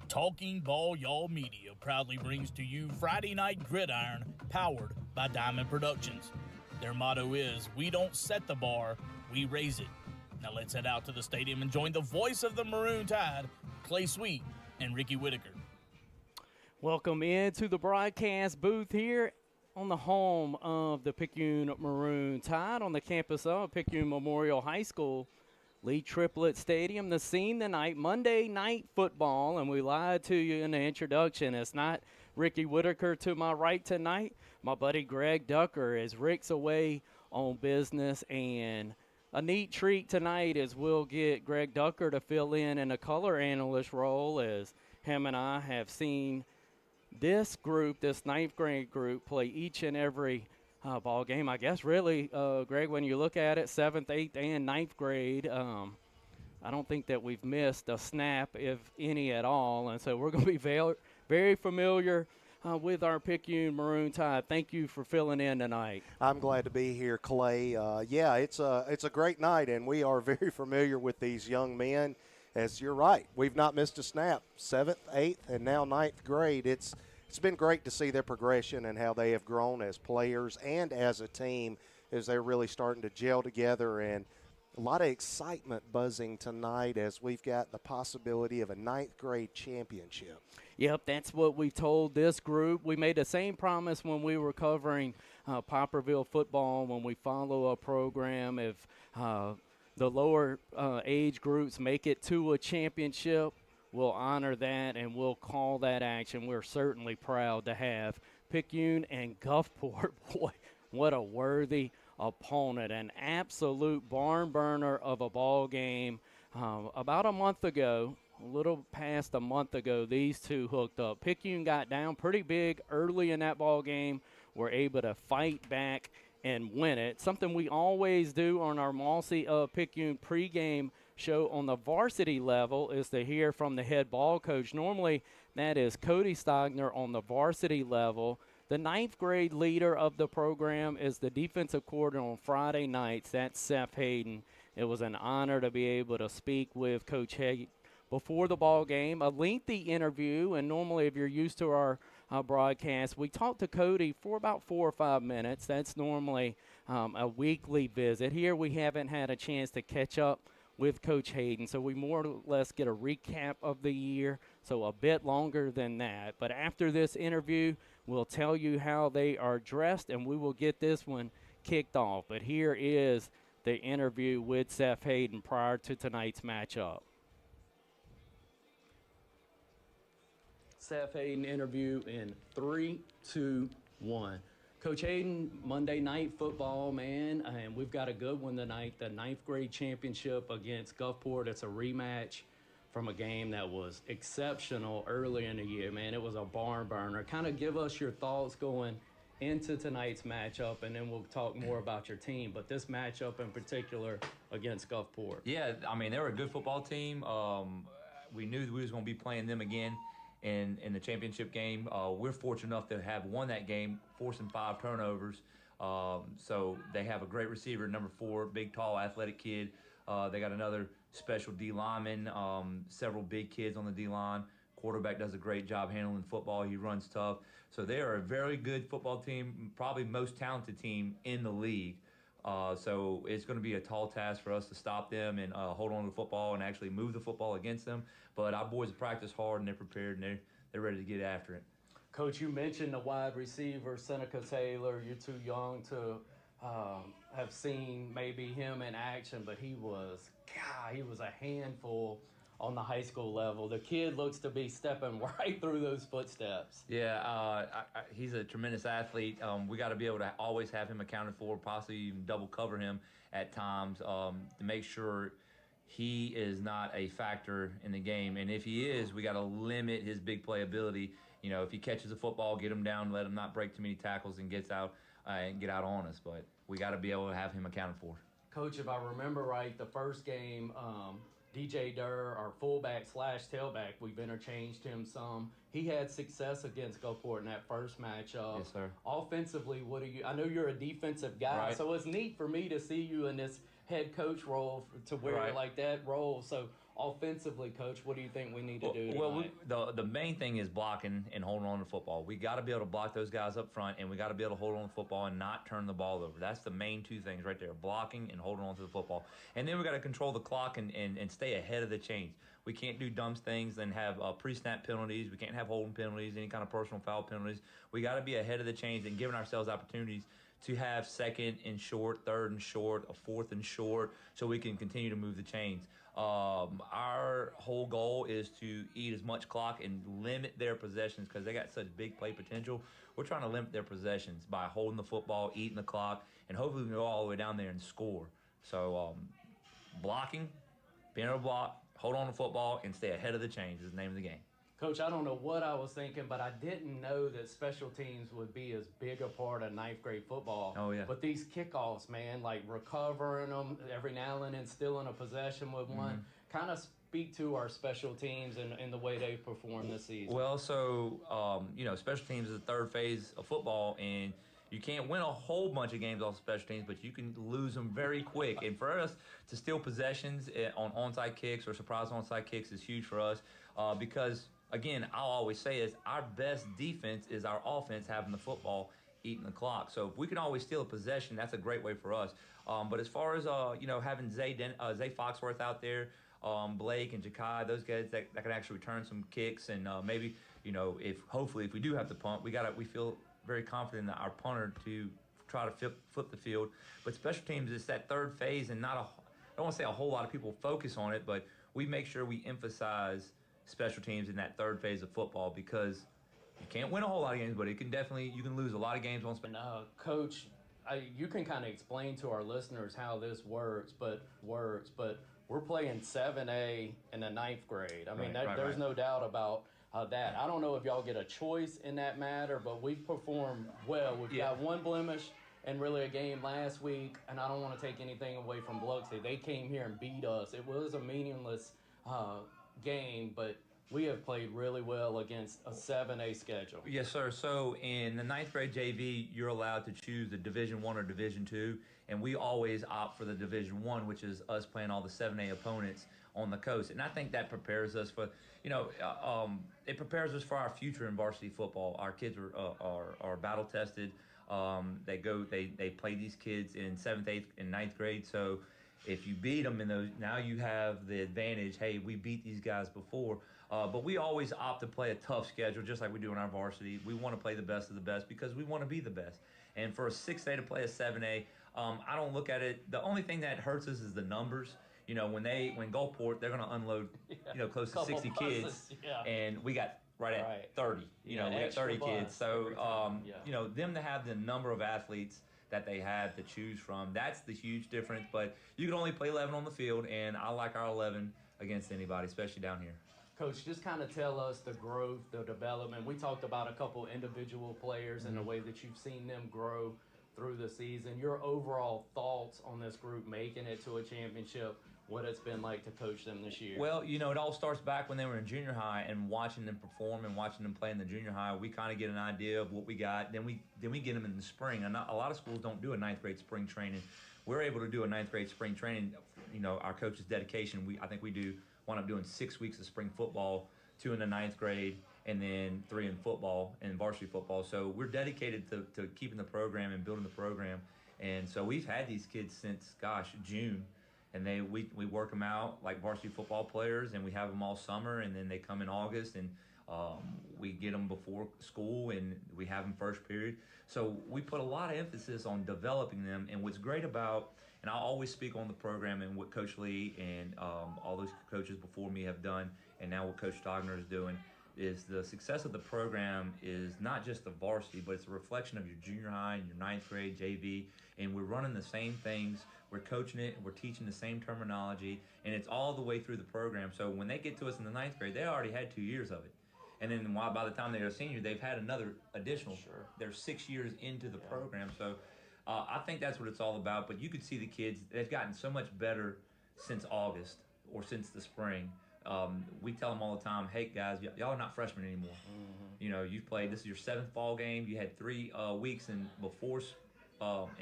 Talking Ball Y'all Media proudly brings to you Friday Night Gridiron, powered by Diamond Productions. Their motto is, we don't set the bar, we raise it. Now let's head out to the stadium and join the voice of the Maroon Tide, Clay Sweet and Ricky Whitaker. Welcome into the broadcast booth here on the home of the Picayune Maroon Tide on the campus of Picayune Memorial High School. Lee Triplett Stadium, the scene tonight, Monday Night Football, and we lied to you in the introduction. It's not Ricky Whitaker to my right tonight. My buddy Greg Ducker, as Rick's away on business, and a neat treat tonight is we'll get Greg Ducker to fill in a color analyst role, as him and I have seen this group, this ninth grade group, play each and every ball game. I guess really, Greg, when you look at it, 7th, 8th, and 9th grade, I don't think that we've missed a snap, if any at all. And so we're going to be very, very familiar with our Picayune Maroon Tide. Thank you for filling in tonight. I'm glad to be here, Clay. Yeah, it's a great night, and we are very familiar with these young men. As you're right, we've not missed a snap. 7th, 8th, and now 9th grade. It's been great to see their progression and how they have grown as players and as a team as they're really starting to gel together, and a lot of excitement buzzing tonight as we've got the possibility of a 9th grade championship. Yep, that's what we told this group. We made the same promise when we were covering Poplarville football, when we follow a program. If the lower age groups make it to a championship, we'll honor that and we'll call that action. We're certainly proud to have Picayune and Gulfport. Boy, what a worthy opponent, an absolute barn burner of a ball game. About a month ago, a little past a month ago, these two hooked up. Picayune got down pretty big early in that ball game, were able to fight back and win it. Something we always do on our Mossy Picayune pregame show on the varsity level is to hear from the head ball coach. Normally, that is Cody Stogner on the varsity level. The 9th grade leader of the program is the defensive coordinator on Friday nights. That's Seth Hayden. It was an honor to be able to speak with Coach Hayden before the ball game. A lengthy interview, and normally if you're used to our broadcast, we talked to Cody for about 4 or 5 minutes. That's normally a weekly visit. Here we haven't had a chance to catch up with Coach Hayden, so we more or less get a recap of the year, so a bit longer than that. But after this interview, we'll tell you how they are dressed, and we will get this one kicked off. But here is the interview with Seth Hayden prior to tonight's matchup. Seth Hayden interview in 3, 2, 1. Coach Hayden, Monday Night Football, man, and we've got a good one tonight, the 9th grade championship against Gulfport. It's a rematch from a game that was exceptional early in the year, man. It was a barn burner. Kind of give us your thoughts going into tonight's matchup, and then we'll talk more about your team. But this matchup in particular against Gulfport. Yeah, I mean, they were a good football team. We knew we was going to be playing them again in the championship game. We're fortunate enough to have won that game, forcing 5 turnovers. So they have a great receiver, number 4, big, tall, athletic kid. They got another special D lineman, several big kids on the D line. Quarterback does a great job handling football. He runs tough. So they are a very good football team, probably most talented team in the league. So it's going to be a tall task for us to stop them and hold on to the football and actually move the football against them. But our boys practice hard and they're prepared and they're ready to get after it. Coach, you mentioned the wide receiver, Seneca Taylor. You're too young to have seen maybe him in action, but he was a handful on the high school level. The kid looks to be stepping right through those footsteps. Yeah, he's a tremendous athlete. We got to be able to always have him accounted for, possibly even double cover him at times to make sure he is not a factor in the game. And if he is, we got to limit his big play ability. You know, if he catches a football, get him down, let him not break too many tackles and gets out and get out on us. But we got to be able to have him accounted for. Coach, if I remember right, the first game, DJ Durr, our fullback / tailback, we've interchanged him some. He had success against Gulfport in that first matchup. Yes, sir. Offensively, I know you're a defensive guy, right. So it's neat for me to see you in this head coach role to wear right. like that role. So offensively, Coach, what do you think we need to do tonight? The main thing is blocking and holding on to the football. We got to be able to block those guys up front, and we got to be able to hold on to the football and not turn the ball over. That's the main 2 things right there, blocking and holding on to the football. And then we got to control the clock and stay ahead of the chains. We can't do dumb things and have pre-snap penalties. We can't have holding penalties, any kind of personal foul penalties. We got to be ahead of the chains and giving ourselves opportunities to have 2nd and short, 3rd and short, a 4th and short, so we can continue to move the chains. Our whole goal is to eat as much clock and limit their possessions because they got such big play potential. We're trying to limit their possessions by holding the football, eating the clock, and hopefully we can go all the way down there and score. So blocking, being able to block, hold on to football, and stay ahead of the chains is the name of the game. Coach, I don't know what I was thinking, but I didn't know that special teams would be as big a part of 9th grade football. Oh, yeah. But these kickoffs, man, like recovering them every now and then, still in a possession with one, kind of speak to our special teams and the way they perform this season? Well, so, special teams is the third phase of football, and you can't win a whole bunch of games off special teams, but you can lose them very quick. And for us to steal possessions on onside kicks or surprise onside kicks is huge for us because, again, I'll always say is our best defense is our offense having the football, eating the clock. So if we can always steal a possession, that's a great way for us. But as far as, having Zay Foxworth out there, Blake and Jakai, those guys that can actually return some kicks and maybe, hopefully if we do have to punt, we feel very confident in our punter to try to flip the field. But special teams is that third phase, and I don't want to say a whole lot of people focus on it, but we make sure we emphasize special teams in that third phase of football because you can't win a whole lot of games, but you can lose a lot of games on special. Coach, you can kind of explain to our listeners how this works, but we're playing 7A in the 9th grade. I mean, there's no doubt about that. I don't know if y'all get a choice in that matter, but we've performed well. We've got one blemish and really a game last week, and I don't want to take anything away from Biloxi. They came here and beat us. It was a meaningless game, but we have played really well against a 7A schedule. Yes, sir. So in the 9th grade JV, you're allowed to choose the Division I or Division II, and we always opt for the Division I, which is us playing all the 7A opponents on the coast. And I think that prepares us for, it prepares us for our future in varsity football. Our kids are battle tested. They play these kids in 7th, 8th, and 9th grade. So if you beat them in those, now you have the advantage. Hey, we beat these guys before. But we always opt to play a tough schedule, just like we do in our varsity. We want to play the best of the best because we want to be the best. And for a 6A to play a 7A, I don't look at it. The only thing that hurts us is the numbers. When Gulfport, they're going to unload, close to 60 kids, and we got right at 30. We got 30 kids. So, them to have the number of athletes that they have to choose from, that's the huge difference. But you can only play 11 on the field, and I like our 11 against anybody, especially down here. Coach, just kind of tell us the growth, the development. We talked about a couple individual players and the way that you've seen them grow through the season. Your overall thoughts on this group making it to a championship, what it's been like to coach them this year? Well, it all starts back when they were in junior high and watching them perform and watching them play in the junior high. We kind of get an idea of what we got. Then we get them in the spring. And a lot of schools don't do a 9th grade spring training. We're able to do a 9th grade spring training. Our coach's dedication, I think we do wind up doing 6 weeks of spring football, 2 in the 9th grade, and then 3 in football and varsity football. So we're dedicated to keeping the program and building the program. And so we've had these kids since, June. And we work them out like varsity football players, and we have them all summer, and then they come in August, and we get them before school, and we have them first period. So we put a lot of emphasis on developing them. And what's great about, and I always speak on the program and what Coach Lee and all those coaches before me have done, and now what Coach Stogner is doing, is the success of the program is not just the varsity, but it's a reflection of your junior high and your 9th grade JV, and we're running the same things. We're coaching it, and we're teaching the same terminology, and it's all the way through the program. So when they get to us in the 9th grade, they already had 2 years of it. And then by the time they're a senior, they've had another additional. Sure. They're 6 years into the program. So I think that's what it's all about. But you could see the kids, they've gotten so much better since August or since the spring. We tell them all the time, hey, guys, y'all are not freshmen anymore. Mm-hmm. You've played, this is your 7th fall game. You had 3 weeks in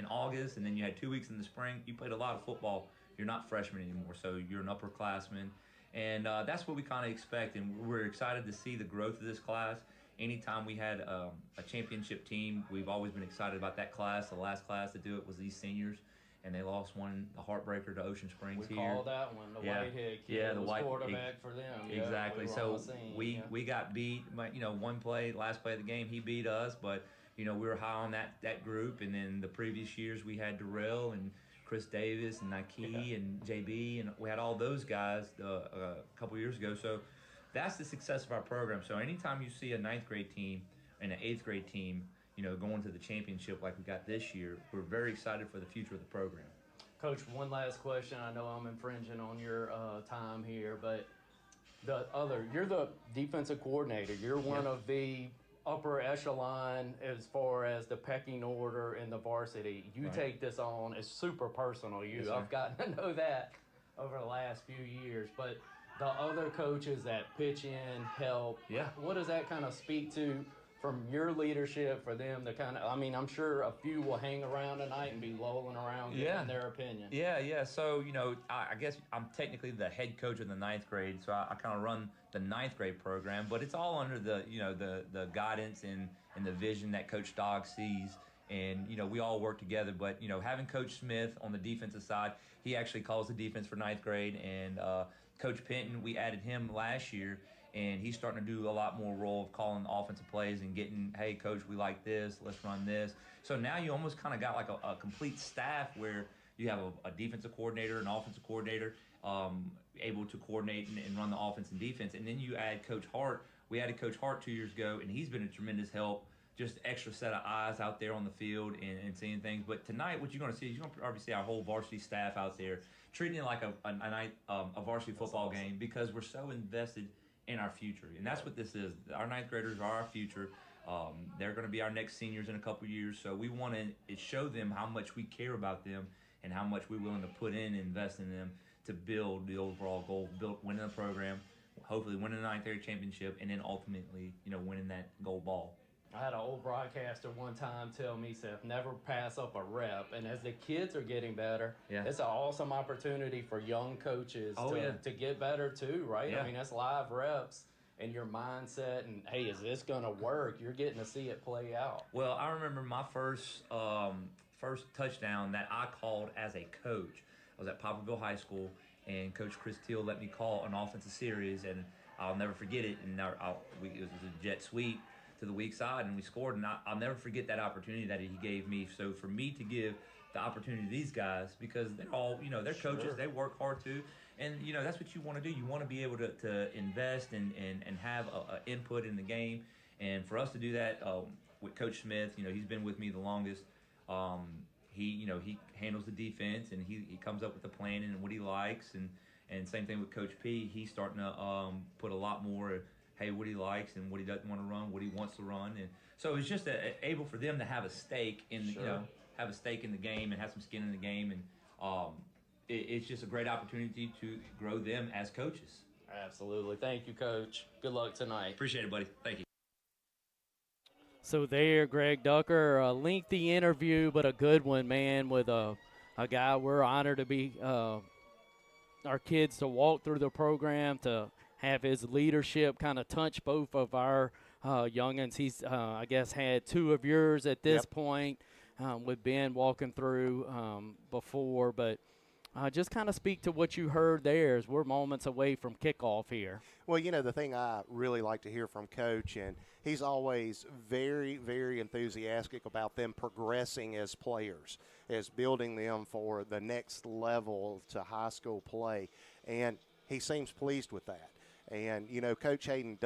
August, and then you had 2 weeks in the spring. You played a lot of football. You're not freshmen anymore, so you're an upperclassman. And that's what we kind of expect, and we're excited to see the growth of this class. Anytime we had a championship team, we've always been excited about that class. The last class to do it was these seniors, and they lost one, the heartbreaker to Ocean Springs we here. We called that one, the Whitehead kid. The white quarterback for them. Exactly. We got beat. One play, last play of the game, he beat us, but we were high on that group. And then the previous years we had Darrell and Chris Davis and Nike and JB, and we had all those guys a couple years ago. So that's the success of our program. So anytime you see a 9th grade team and an 8th grade team, going to the championship like we got this year, we're very excited for the future of the program. Coach, one last question. I know I'm infringing on your time here, but you're the defensive coordinator. You're one of the upper echelon as far as the pecking order in the varsity. You take this on. It's super personal. I've gotten to know that over the last few years. But the other coaches that pitch in, help. Yeah. What does that kind of speak to from your leadership for them to kind of, I mean, I'm sure a few will hang around tonight and be lolling around getting their opinion. Yeah. So, I guess I'm technically the head coach of the 9th grade, so I kind of run the 9th grade program, but it's all under the guidance and the vision that Coach Dog sees. And, we all work together. But, having Coach Smith on the defensive side, he actually calls the defense for 9th grade. And Coach Penton, we added him last year, and he's starting to do a lot more role of calling offensive plays and getting, hey, Coach, we like this, let's run this. So now you almost kind of got like a complete staff where you have a defensive coordinator, an offensive coordinator, able to coordinate and run the offense and defense. And then you add Coach Hart. We added Coach Hart 2 years ago, and he's been a tremendous help. Just extra set of eyes out there on the field and seeing things. But tonight, what you're going to see is you're going to probably see our whole varsity staff out there treating it like a varsity football game, because we're so invested in our future. And that's what this is. Our 9th graders are our future. They're going to be our next seniors in a couple years. So we want to show them how much we care about them and how much we're willing to put in and invest in them to build the overall goal, winning the program, hopefully winning the 9th grade championship, and then ultimately, winning that gold ball. I had an old broadcaster one time tell me, Seth, never pass up a rep. And as the kids are getting better, it's an awesome opportunity for young coaches to get better too, right? Yeah. I mean, that's live reps and your mindset and, hey, is this going to work? You're getting to see it play out. Well, I remember my first touchdown that I called as a coach. I was at Poplarville High School, and Coach Chris Teal let me call an offensive series, and I'll never forget it. And it was a jet sweep to the weak side, and we scored, and I'll never forget that opportunity that he gave me. So for me to give the opportunity to these guys, because they're all, they're coaches, they work hard too, and that's what you want to do. You want to be able to invest and have a input in the game. And for us to do that with Coach Smith, he's been with me the longest. He handles the defense, and he comes up with the plan and what he likes, and same thing with Coach P. He's starting to put a lot more, hey, what he likes and what he doesn't want to run, what he wants to run. And so it's just able for them to have a stake in have a stake in the game and have some skin in the game. And it's just a great opportunity to grow them as coaches. Absolutely. Thank you, Coach. Good luck tonight. Appreciate it, buddy. Thank you. So there, Greg Ducker, a lengthy interview, but a good one, man, with a guy we're honored to be our kids to walk through the program, to have his leadership kind of touch both of our youngins. He's, I guess, had 2 of yours at this point with Ben walking through before. But just kind of speak to what you heard there as we're moments away from kickoff here. Well, the thing I really like to hear from Coach, and he's always very, very enthusiastic about them progressing as players, as building them for the next level to high school play. And he seems pleased with that. And, Coach Hayden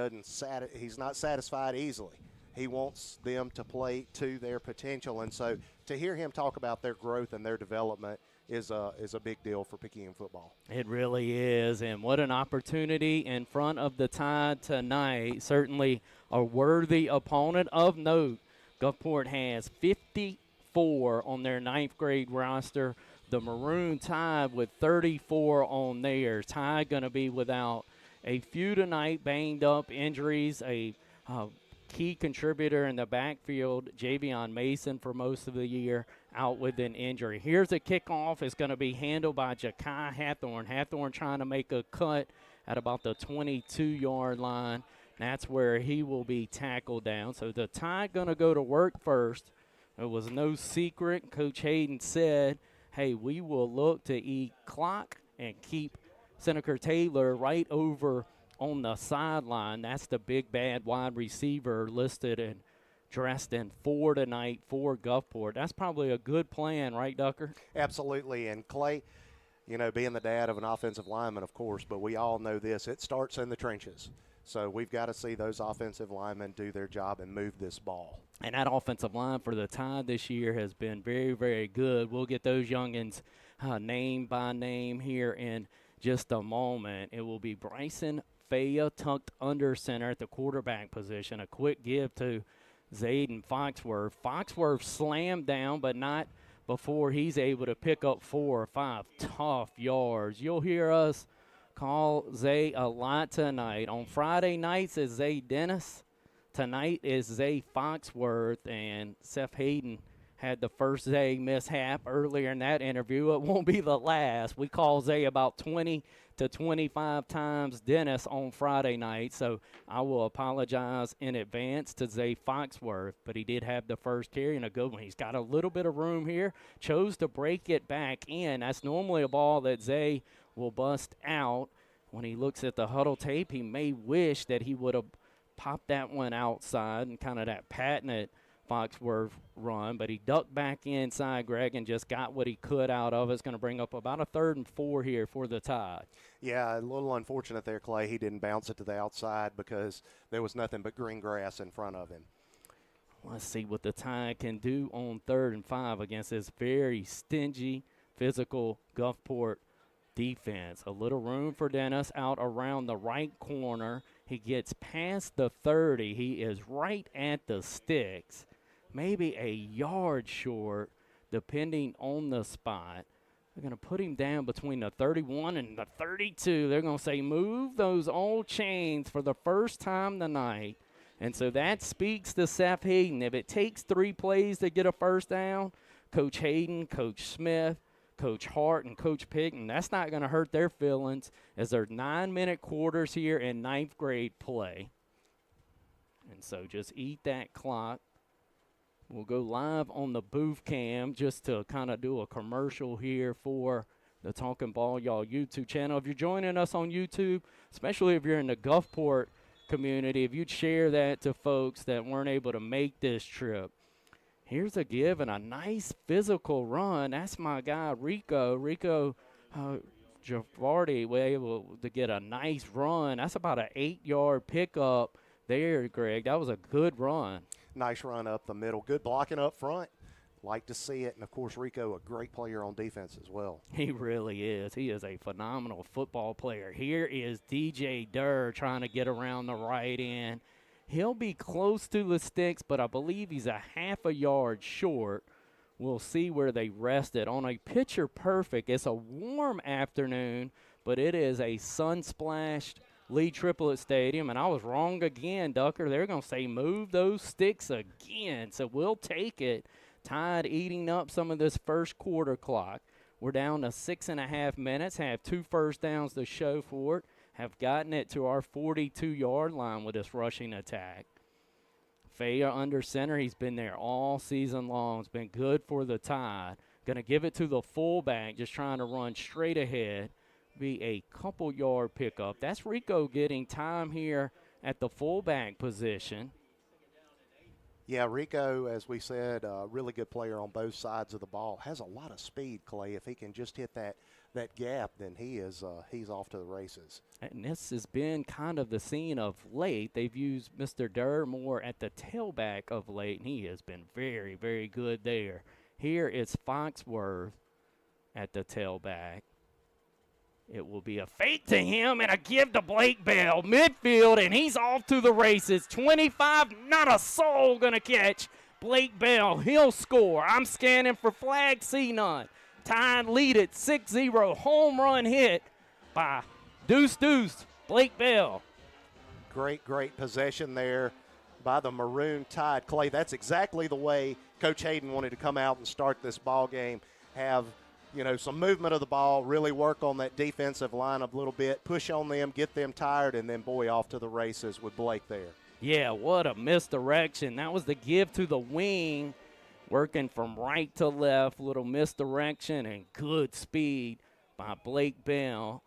he's not satisfied easily. He wants them to play to their potential. And so to hear him talk about their growth and their development is a big deal for Picayune football. It really is, and what an opportunity in front of the Tide tonight. Certainly a worthy opponent of note. Gulfport has 54 on their 9th grade roster. The Maroon Tide with 34 on theirs. Tide going to be without a few tonight, banged up injuries, a key contributor in the backfield, Javion Mason, for most of the year, out with an injury. Here's a kickoff. It's going to be handled by Ja'Kai Hathorn. Hathorn trying to make a cut at about the 22-yard line. That's where he will be tackled down. So the Tide going to go to work first. It was no secret. Coach Hayden said, hey, we will look to eat clock and keep Seneca Taylor right over on the sideline. That's the big bad wide receiver listed and dressed in 4 tonight for Gulfport. That's probably a good plan, right, Ducker? Absolutely. And Clay, being the dad of an offensive lineman, of course, but we all know this. It starts in the trenches. So we've got to see those offensive linemen do their job and move this ball. And that offensive line for the Tide this year has been very, very good. We'll get those youngins name by name here in just a moment. It will be Bryson Faya tucked under center at the quarterback position. A quick give to Zayden Foxworth. Foxworth slammed down, but not before he's able to pick up 4 or 5 tough yards. You'll hear us Call Zay a lot tonight. On Friday nights is Zay Dennis. Tonight is Zay Foxworth, and Seth Hayden had the first Zay mishap earlier in that interview. It won't be the last. We call Zay about 20 to 25 times Dennis on Friday night, so I will apologize in advance to Zay Foxworth, but he did have the first carry and a good one. He's got a little bit of room here, chose to break it back in. That's normally a ball that Zay will bust out. When he looks at the huddle tape, he may wish that he would have popped that one outside and kind of that patented Foxworth run, but he ducked back inside, Greg, and just got what he could out of it. It's going to bring up about a 3rd and 4 here for the Tide. Yeah, a little unfortunate there, Clay. He didn't bounce it to the outside because there was nothing but green grass in front of him. Let's see what the Tide can do on 3rd and 5 against this very stingy, physical Gulfport defense. A little room for Dennis out around the right corner. He gets past the 30. He is right at the sticks, maybe a yard short, depending on the spot. They're going to put him down between the 31 and the 32. They're going to say, move those old chains for the first time tonight. And so that speaks to Seth Hayden. If it takes 3 plays to get a first down, Coach Hayden, Coach Smith, Coach Hart, and Coach Pigton, that's not going to hurt their feelings as they're 9-minute quarters here in 9th grade play. And so just eat that clock. We'll go live on the booth cam just to kind of do a commercial here for the Talking Ball Y'all YouTube channel. If you're joining us on YouTube, especially if you're in the Gulfport community, if you'd share that to folks that weren't able to make this trip. Here's a give and a nice physical run. That's my guy, Rico. Javardi was able to get a nice run. That's about an 8-yard pickup there, Greg. That was a good run. Nice run up the middle. Good blocking up front. Like to see it. And, of course, Rico, a great player on defense as well. He really is. He is a phenomenal football player. Here is DJ Durr trying to get around the right end. He'll be close to the sticks, but I believe he's a half a yard short. We'll see where they rest it. On a picture perfect, it's a warm afternoon, but it is a sun-splashed Lee Triplet Stadium, and I was wrong again, Ducker. They're going to say move those sticks again, so we'll take it. Tide eating up some of this first quarter clock. We're down to 6.5 minutes, have 2 first downs to show for it. Have gotten it to our 42-yard line with this rushing attack. Faya under center. He's been there all season long. It's been good for the Tide. Going to give it to the fullback, just trying to run straight ahead. Be a couple-yard pickup. That's Rico getting time here at the fullback position. Yeah, Rico, as we said, a really good player on both sides of the ball. Has a lot of speed, Clay. If he can just hit that gap, then he's off to the races. And this has been kind of the scene of late. They've used Mr. Durr more at the tailback of late, and he has been very, very good there. Here is Foxworth at the tailback. It will be a fake to him and a give to Blake Bell. Midfield, and he's off to the races. 25, not a soul going to catch Blake Bell. He'll score. I'm scanning for flag, see none. Tide lead it 6-0. Home run hit by Deuce Blake Bell. Great possession there by the Maroon Tide. Clay, that's exactly the way Coach Hayden wanted to come out and start this ball game. Have some movement of the ball, really work on that defensive line a little bit, push on them, get them tired, and then, boy, off to the races with Blake there. Yeah, what a misdirection. That was the give to the wing, working from right to left, little misdirection and good speed by Blake Bell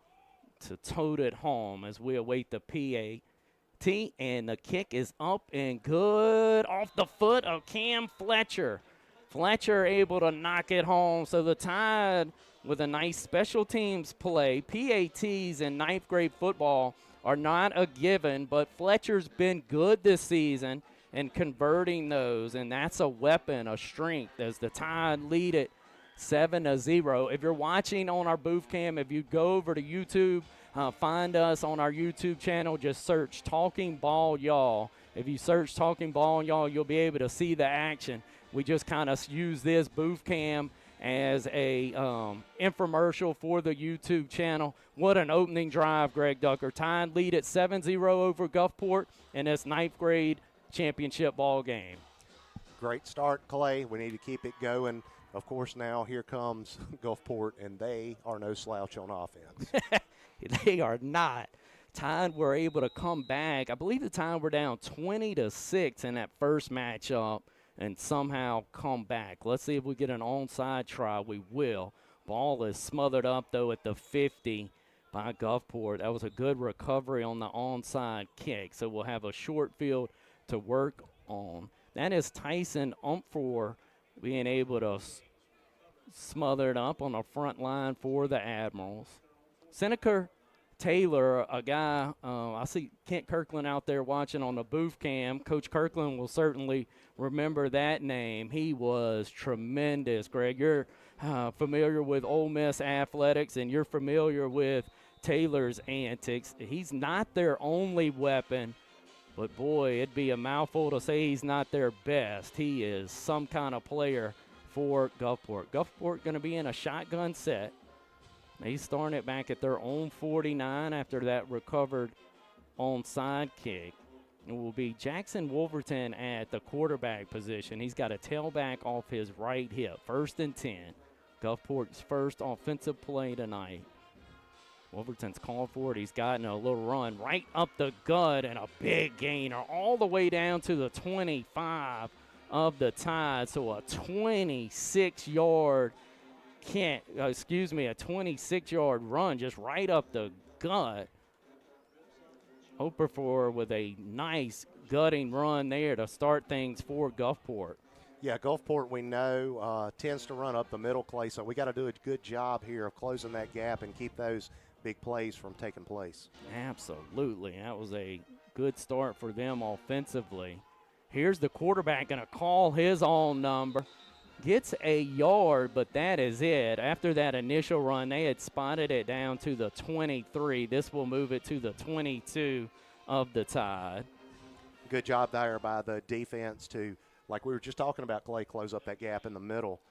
to tote it home as we await the PAT, and the kick is up and good off the foot of Cam Fletcher. Fletcher able to knock it home. So the Tide with a nice special teams play. PATs in 9th grade football are not a given, but Fletcher's been good this season in converting those, and that's a weapon, a strength, as the Tide lead it 7-0. If you're watching on our booth cam, if you go over to YouTube, find us on our YouTube channel, just search Talking Ball Y'all. If you search Talking Ball Y'all, you'll be able to see the action. We just kind of use this booth cam as a infomercial for the YouTube channel. What an opening drive, Greg Ducker. Tide lead at 7-0 over Gulfport in this 9th grade championship ball game. Great start, Clay. We need to keep it going. Of course, now here comes Gulfport, and they are no slouch on offense. They are not. Tide were able to come back. I believe the Tide were down 20-6 in that first matchup and somehow come back. Let's see if we get an onside try. We will. Ball is smothered up, though, at the 50 by Gulfport. That was a good recovery on the onside kick, so we'll have a short field to work on. That is Tyson Umfor being able to smother it up on the front line for the Admirals. Seneca Taylor, a guy, I see Kent Kirkland out there watching on the booth cam. Coach Kirkland will certainly remember that name. He was tremendous, Greg. You're familiar with Ole Miss athletics, and you're familiar with Taylor's antics. He's not their only weapon, but, boy, it'd be a mouthful to say he's not their best. He is some kind of player for Gulfport. Gulfport going to be in a shotgun set. He's starting it back at their own 49 after that recovered onside kick. It will be Jackson Wolverton at the quarterback position. He's got a tailback off his right hip. 1st and 10. Gulfport's first offensive play tonight. Wolverton's called for it. He's gotten a little run right up the gut and a big gainer all the way down to the 25 of the Tide. So a 26-yard a 26-yard run just right up the gut. Opafor with a nice gutting run there to start things for Gulfport. Yeah, Gulfport, we know, tends to run up the middle, Clay, so we got to do a good job here of closing that gap and keep those big plays from taking place. Absolutely. That was a good start for them offensively. Here's the quarterback going to call his own number. Gets a yard, but that is it. After that initial run, they had spotted it down to the 23. This will move it to the 22 of the Tide. Good job there by the defense to, like we were just talking about, Clay, close up that gap in the middle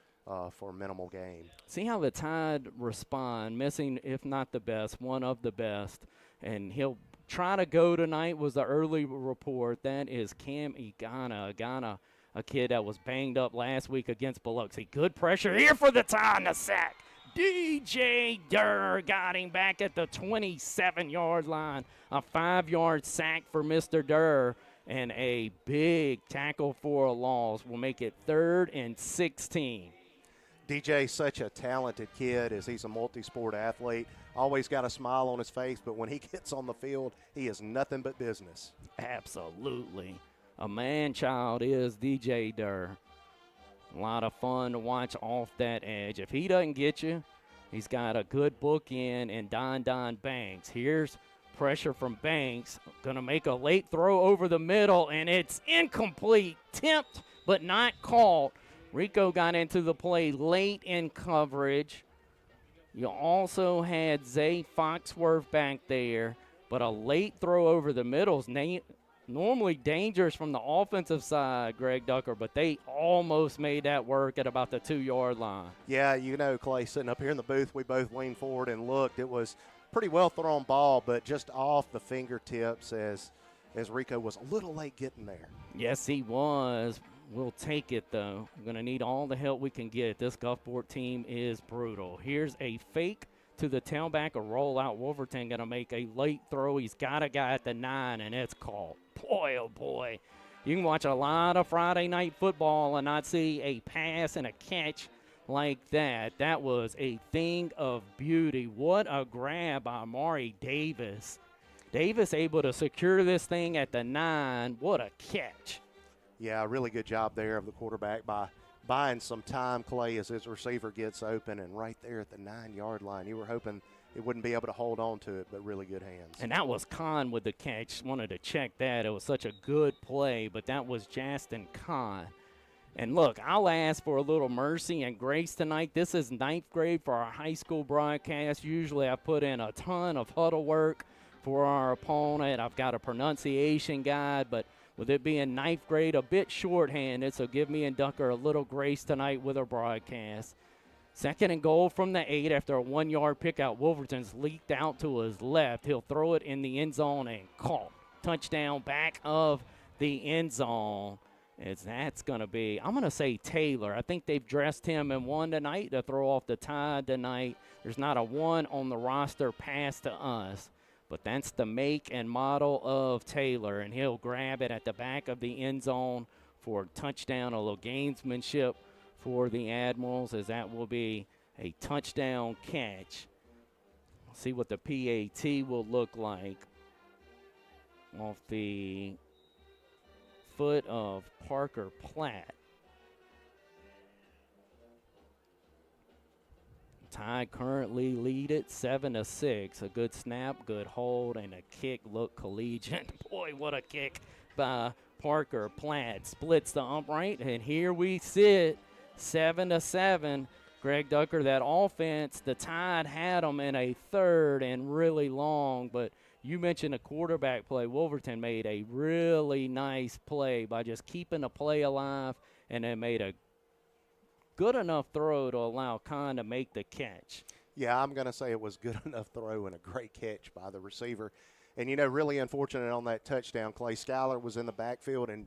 for a minimal gain. See how the Tide respond, missing, if not the best, one of the best. And he'll try to go tonight was the early report. That is Cam Igana. A kid that was banged up last week against Biloxi. Good pressure here for the Tide, the sack. DJ Durr got him back at the 27-yard line. A 5-yard sack for Mr. Durr, and a big tackle for a loss will make it 3rd and 16. DJ's such a talented kid as he's a multi-sport athlete. Always got a smile on his face, but when he gets on the field, he is nothing but business. Absolutely. A man-child is DJ Durr. A lot of fun to watch off that edge. If he doesn't get you, he's got a good bookend in Don Banks. Here's pressure from Banks. Going to make a late throw over the middle, and it's incomplete. Tipped, but not caught. Rico got into the play late in coverage. You also had Zay Foxworth back there, but a late throw over the middle is normally dangerous from the offensive side, Greg Ducker, but they almost made that work at about the 2-yard line. Yeah, you know, Clay, sitting up here in the booth, we both leaned forward and looked. It was pretty well thrown ball, but just off the fingertips as Rico was a little late getting there. Yes, he was. We'll take it, though. We're going to need all the help we can get. This Gulfport team is brutal. Here's a fake to the tailback, a rollout. Wolverton going to make a late throw. He's got a guy at the 9, and it's caught. Boy, oh boy. You can watch a lot of Friday night football and not see a pass and a catch like that. That was a thing of beauty. What a grab by Amari Davis. Davis able to secure this thing at the 9. What a catch. Yeah, really good job there of the quarterback by buying some time, Clay, as his receiver gets open, and right there at the 9-yard line. You were hoping it wouldn't be able to hold on to it, but really good hands. And that was Kahn with the catch. Wanted to check that. It was such a good play, but that was Justin Kahn. And look, I'll ask for a little mercy and grace tonight. This is 9th grade for our high school broadcast. Usually I put in a ton of huddle work for our opponent. I've got a pronunciation guide, but with it being 9th grade, a bit shorthanded, so give me and Ducker a little grace tonight with our broadcast. 2nd and goal from the 8 after a 1-yard pick out. Wolverton's leaked out to his left. He'll throw it in the end zone and caught. Touchdown back of the end zone. As that's going to be, I'm going to say Taylor. I think they've dressed him in 1 tonight to throw off the Tide tonight. There's not a 1 on the roster pass to us, but that's the make and model of Taylor, and he'll grab it at the back of the end zone for a touchdown, a little gamesmanship for the Admirals, as that will be a touchdown catch. See what the PAT will look like off the foot of Parker Platt. Tide currently lead it 7-6. A good snap, good hold, and a kick. Look collegiate. Boy, what a kick by Parker Platt. Splits the upright, and here we sit, 7-7. Greg Ducker, that offense, the Tide had them in a 3rd and really long, but you mentioned a quarterback play. Wolverton made a really nice play by just keeping the play alive, and then made a good enough throw to allow Kahn to make the catch. Yeah, I'm going to say it was good enough throw and a great catch by the receiver. And, really unfortunate on that touchdown, Clay Schuyler was in the backfield, and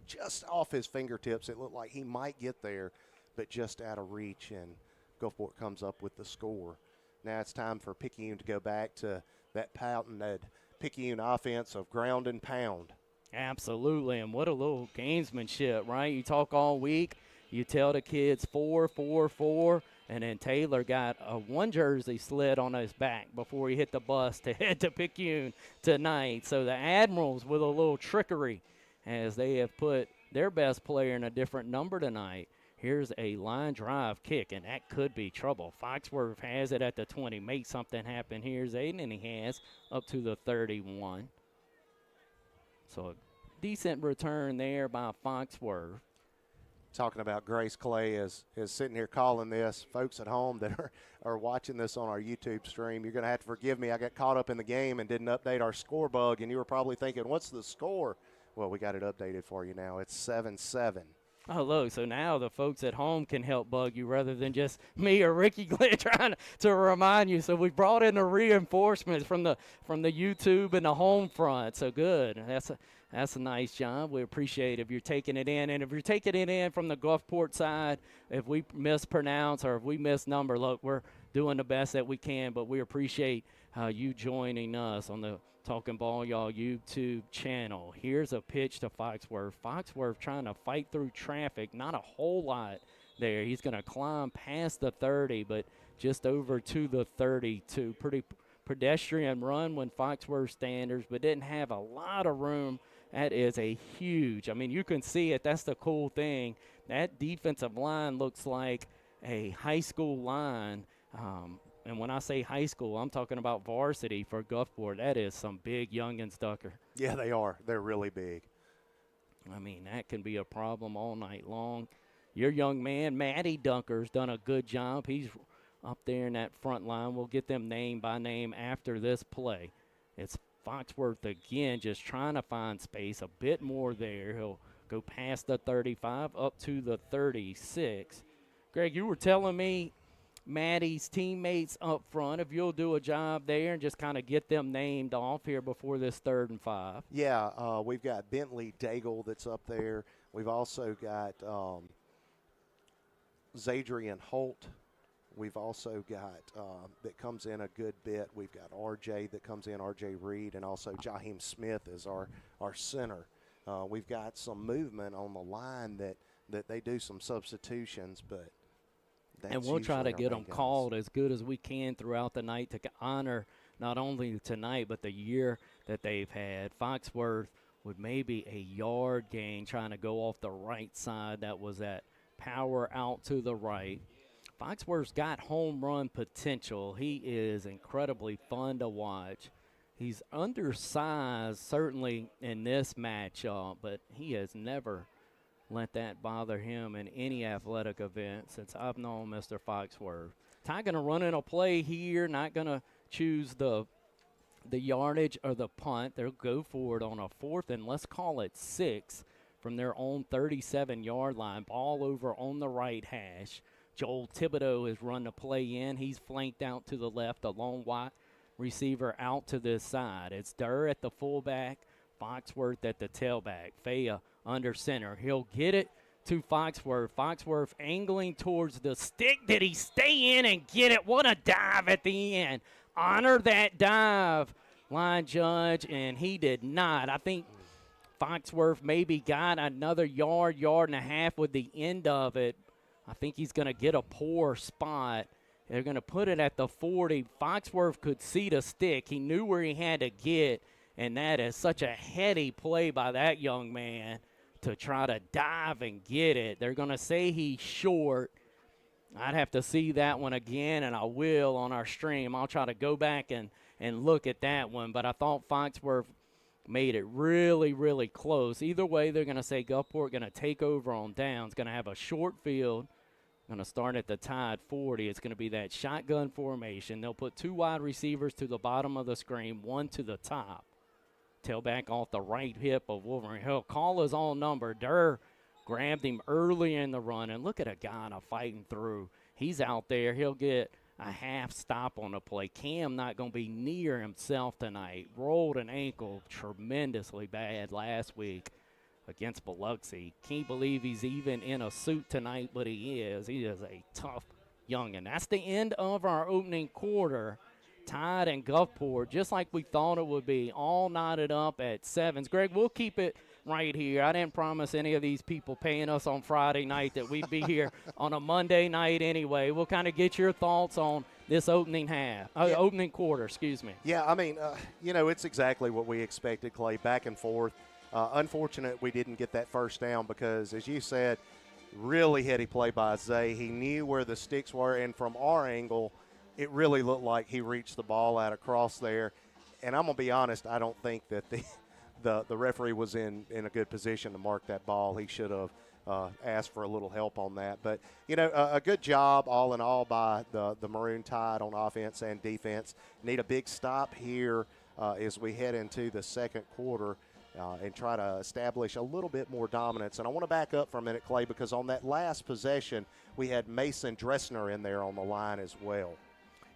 just off his fingertips, it looked like he might get there, but just out of reach, and Gulfport comes up with the score. Now it's time for Picayune to go back to that patented Picayune offense of ground and pound. Absolutely, and what a little gamesmanship, right? You talk all week, you tell the kids 4, 4, 4, and then Taylor got a 1 jersey slid on his back before he hit the bus to head to Picayune tonight. So the Admirals with a little trickery, as they have put their best player in a different number tonight. Here's a line drive kick, and that could be trouble. Foxworth has it at the 20. Make something happen. Here's Aiden, and he has up to the 31. So a decent return there by Foxworth. Talking about Grace Clay is sitting here calling this. Folks at home that are watching this on our YouTube stream, you're going to have to forgive me. I got caught up in the game and didn't update our score bug, and you were probably thinking, what's the score? Well, we got it updated for you now. It's 7-7. Oh, look, so now the folks at home can help bug you rather than just me or Ricky Glenn trying to remind you. So we brought in the reinforcements from the YouTube and the home front. So good. That's a nice job. We appreciate if you're taking it in. And if you're taking it in from the Gulfport side, if we mispronounce or if we misnumber, look, we're doing the best that we can, but we appreciate you joining us on the Talking Ball Y'all YouTube channel. Here's a pitch to Foxworth. Foxworth trying to fight through traffic. Not a whole lot there. He's going to climb past the 30, but just over to the 32. Pretty pedestrian run when Foxworth standards, but didn't have a lot of room. That is a huge, you can see it. That's the cool thing. That defensive line looks like a high school line. And when I say high school, I'm talking about varsity for Gulfport. That is some big youngins, Ducker. Yeah, they are. They're really big. That can be a problem all night long. Your young man, Matty Dunker's done a good job. He's up there in that front line. We'll get them name by name after this play. It's Foxworth again, just trying to find space, a bit more there. He'll go past the 35 up to the 36. Greg, you were telling me Maddie's teammates up front, if you'll do a job there and just kind of get them named off here before this 3rd and 5. Yeah, we've got Bentley Daigle that's up there. We've also got Zadrian Holt. We've also got that comes in a good bit. We've got RJ that comes in, RJ Reed, and also Jaheim Smith is our center. We've got some movement on the line that they do some substitutions, but and we'll try to get them called as good as we can throughout the night to honor not only tonight but the year that they've had. Foxworth with maybe a yard gain trying to go off the right side. That was that power out to the right. Foxworth's got home run potential. He is incredibly fun to watch. He's undersized certainly in this matchup, but he has never let that bother him in any athletic event since I've known Mr. Foxworth. Ty going to run in a play here, not going to choose the yardage or the punt. They'll go for it on a 4th and let's call it 6 from their own 37-yard line. Ball over on the right hash. Joel Thibodeau has run the play in. He's flanked out to the left, a long wide receiver out to this side. It's Durr at the fullback, Foxworth at the tailback. Faya under center. He'll get it to Foxworth. Foxworth angling towards the stick. Did he stay in and get it? What a dive at the end. Honor that dive, line judge, and he did not. I think Foxworth maybe got another yard and a half with the end of it. I think he's going to get a poor spot. They're going to put it at the 40. Foxworth could see the stick. He knew where he had to get, and that is such a heady play by that young man to try to dive and get it. They're going to say he's short. I'd have to see that one again, and I will on our stream. I'll try to go back and look at that one, but I thought Foxworth made it really, really close. Either way, they're going to say Gulfport going to take over on downs, going to have a short field, going to start at the Tide 40. It's going to be that shotgun formation. They'll put 2 wide receivers to the bottom of the screen, 1 to the top. Tailback off the right hip of Wolverine. He'll call his own number. Durr grabbed him early in the run, and look at a guy fighting through. He's out there. He'll get a half stop on the play. Cam not going to be near himself tonight. Rolled an ankle tremendously bad last week against Biloxi. Can't believe he's even in a suit tonight, but he is. He is a tough youngin'. That's the end of our opening quarter. Tide and Gulfport, just like we thought it would be, all knotted up at 7s. Greg, we'll keep it right here. I didn't promise any of these people paying us on Friday night that we'd be here on a Monday night anyway. We'll kind of get your thoughts on this opening opening quarter, excuse me. Yeah, I mean, it's exactly what we expected, Clay, back and forth. Unfortunate we didn't get that first down because, as you said, really heady play by Zay. He knew where the sticks were, and from our angle, it really looked like he reached the ball out across there. And I'm going to be honest, I don't think that the referee was in a good position to mark that ball. He should have asked for a little help on that. But, a good job all in all by the Maroon Tide on offense and defense. Need a big stop here as we head into the second quarter and try to establish a little bit more dominance. And I want to back up for a minute, Clay, because on that last possession, we had Mason Dressner in there on the line as well.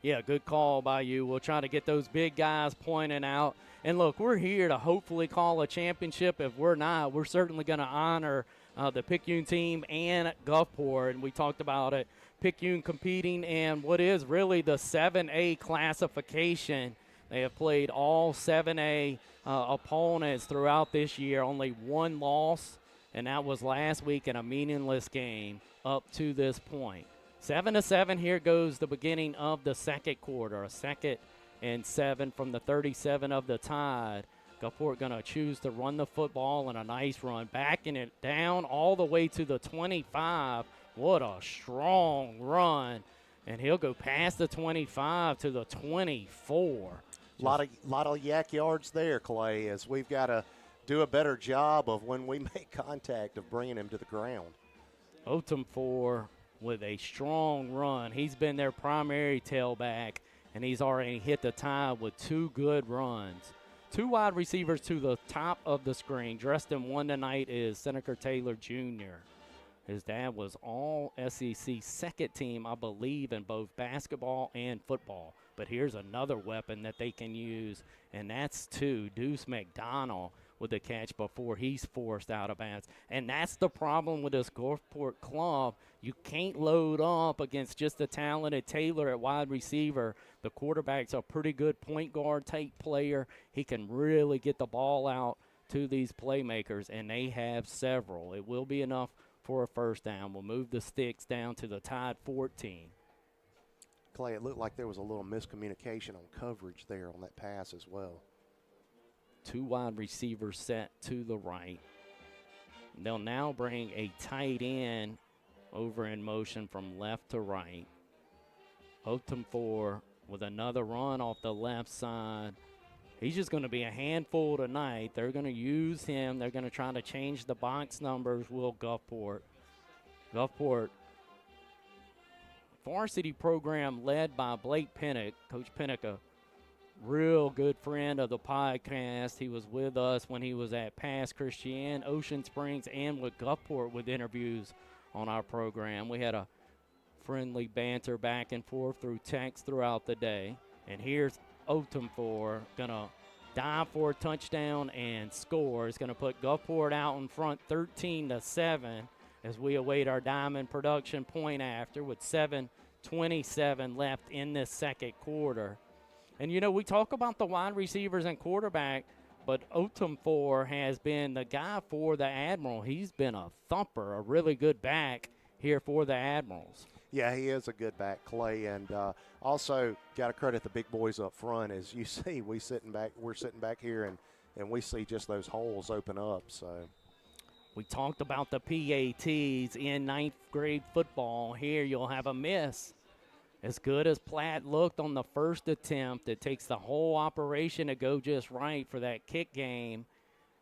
Yeah, good call by you. We'll try to get those big guys pointing out. And, look, we're here to hopefully call a championship. If we're not, we're certainly going to honor the Picayune team and Gulfport. And we talked about it, Picayune competing in what is really the 7A classification. They have played all 7A opponents throughout this year, only 1 loss, and that was last week in a meaningless game up to this point. 7-7, here goes the beginning of the second quarter. A 2nd and 7 from the 37 of the Tide. Gulfport going to choose to run the football, and a nice run. Backing it down all the way to the 25. What a strong run. And he'll go past the 25 to the 24. A lot of yak yards there, Clay, as we've got to do a better job of when we make contact of bringing him to the ground. Otumfor with a strong run. He's been their primary tailback, and he's already hit the Tide with 2 good runs. 2 wide receivers to the top of the screen. Dressed in 1 tonight is Seneca Taylor Jr. His dad was all SEC second team, I believe, in both basketball and football. But here's another weapon that they can use, and that's 2. Deuce McDonald with the catch before he's forced out of bounds. And that's the problem with this Gulfport club. You can't load up against just a talented Taylor at wide receiver. The quarterback's a pretty good point guard type player. He can really get the ball out to these playmakers, and they have several. It will be enough for a first down. We'll move the sticks down to the Tide 14. Clay, it looked like there was a little miscommunication on coverage there on that pass as well. 2 wide receivers set to the right. They'll now bring a tight end over in motion from left to right. Otumfor with another run off the left side. He's just going to be a handful tonight. They're going to use him. They're going to try to change the box numbers, will Gulfport. Gulfport varsity program led by Blake Pinnock. Coach Pinnock, a real good friend of the podcast. He was with us when he was at Pass Christian, Ocean Springs, and with Gulfport with interviews on our program. We had a friendly banter back and forth through text throughout the day. And here's Otumfor going to dive for a touchdown and score. It's going to put Gulfport out in front 13-7 as we await our Diamond production point after with 7:27 left in this second quarter. And, you know, we talk about the wide receivers and quarterback, but Otumfor has been the guy for the Admiral. He's been a thumper, a really good back here for the Admirals. Yeah, he is a good back, Clay, and also got to credit the big boys up front. As you see, we're sitting back here, and we see just those holes open up. So we talked about the PATs in ninth grade football. Here you'll have a miss. As good as Platt looked on the first attempt, it takes the whole operation to go just right for that kick game,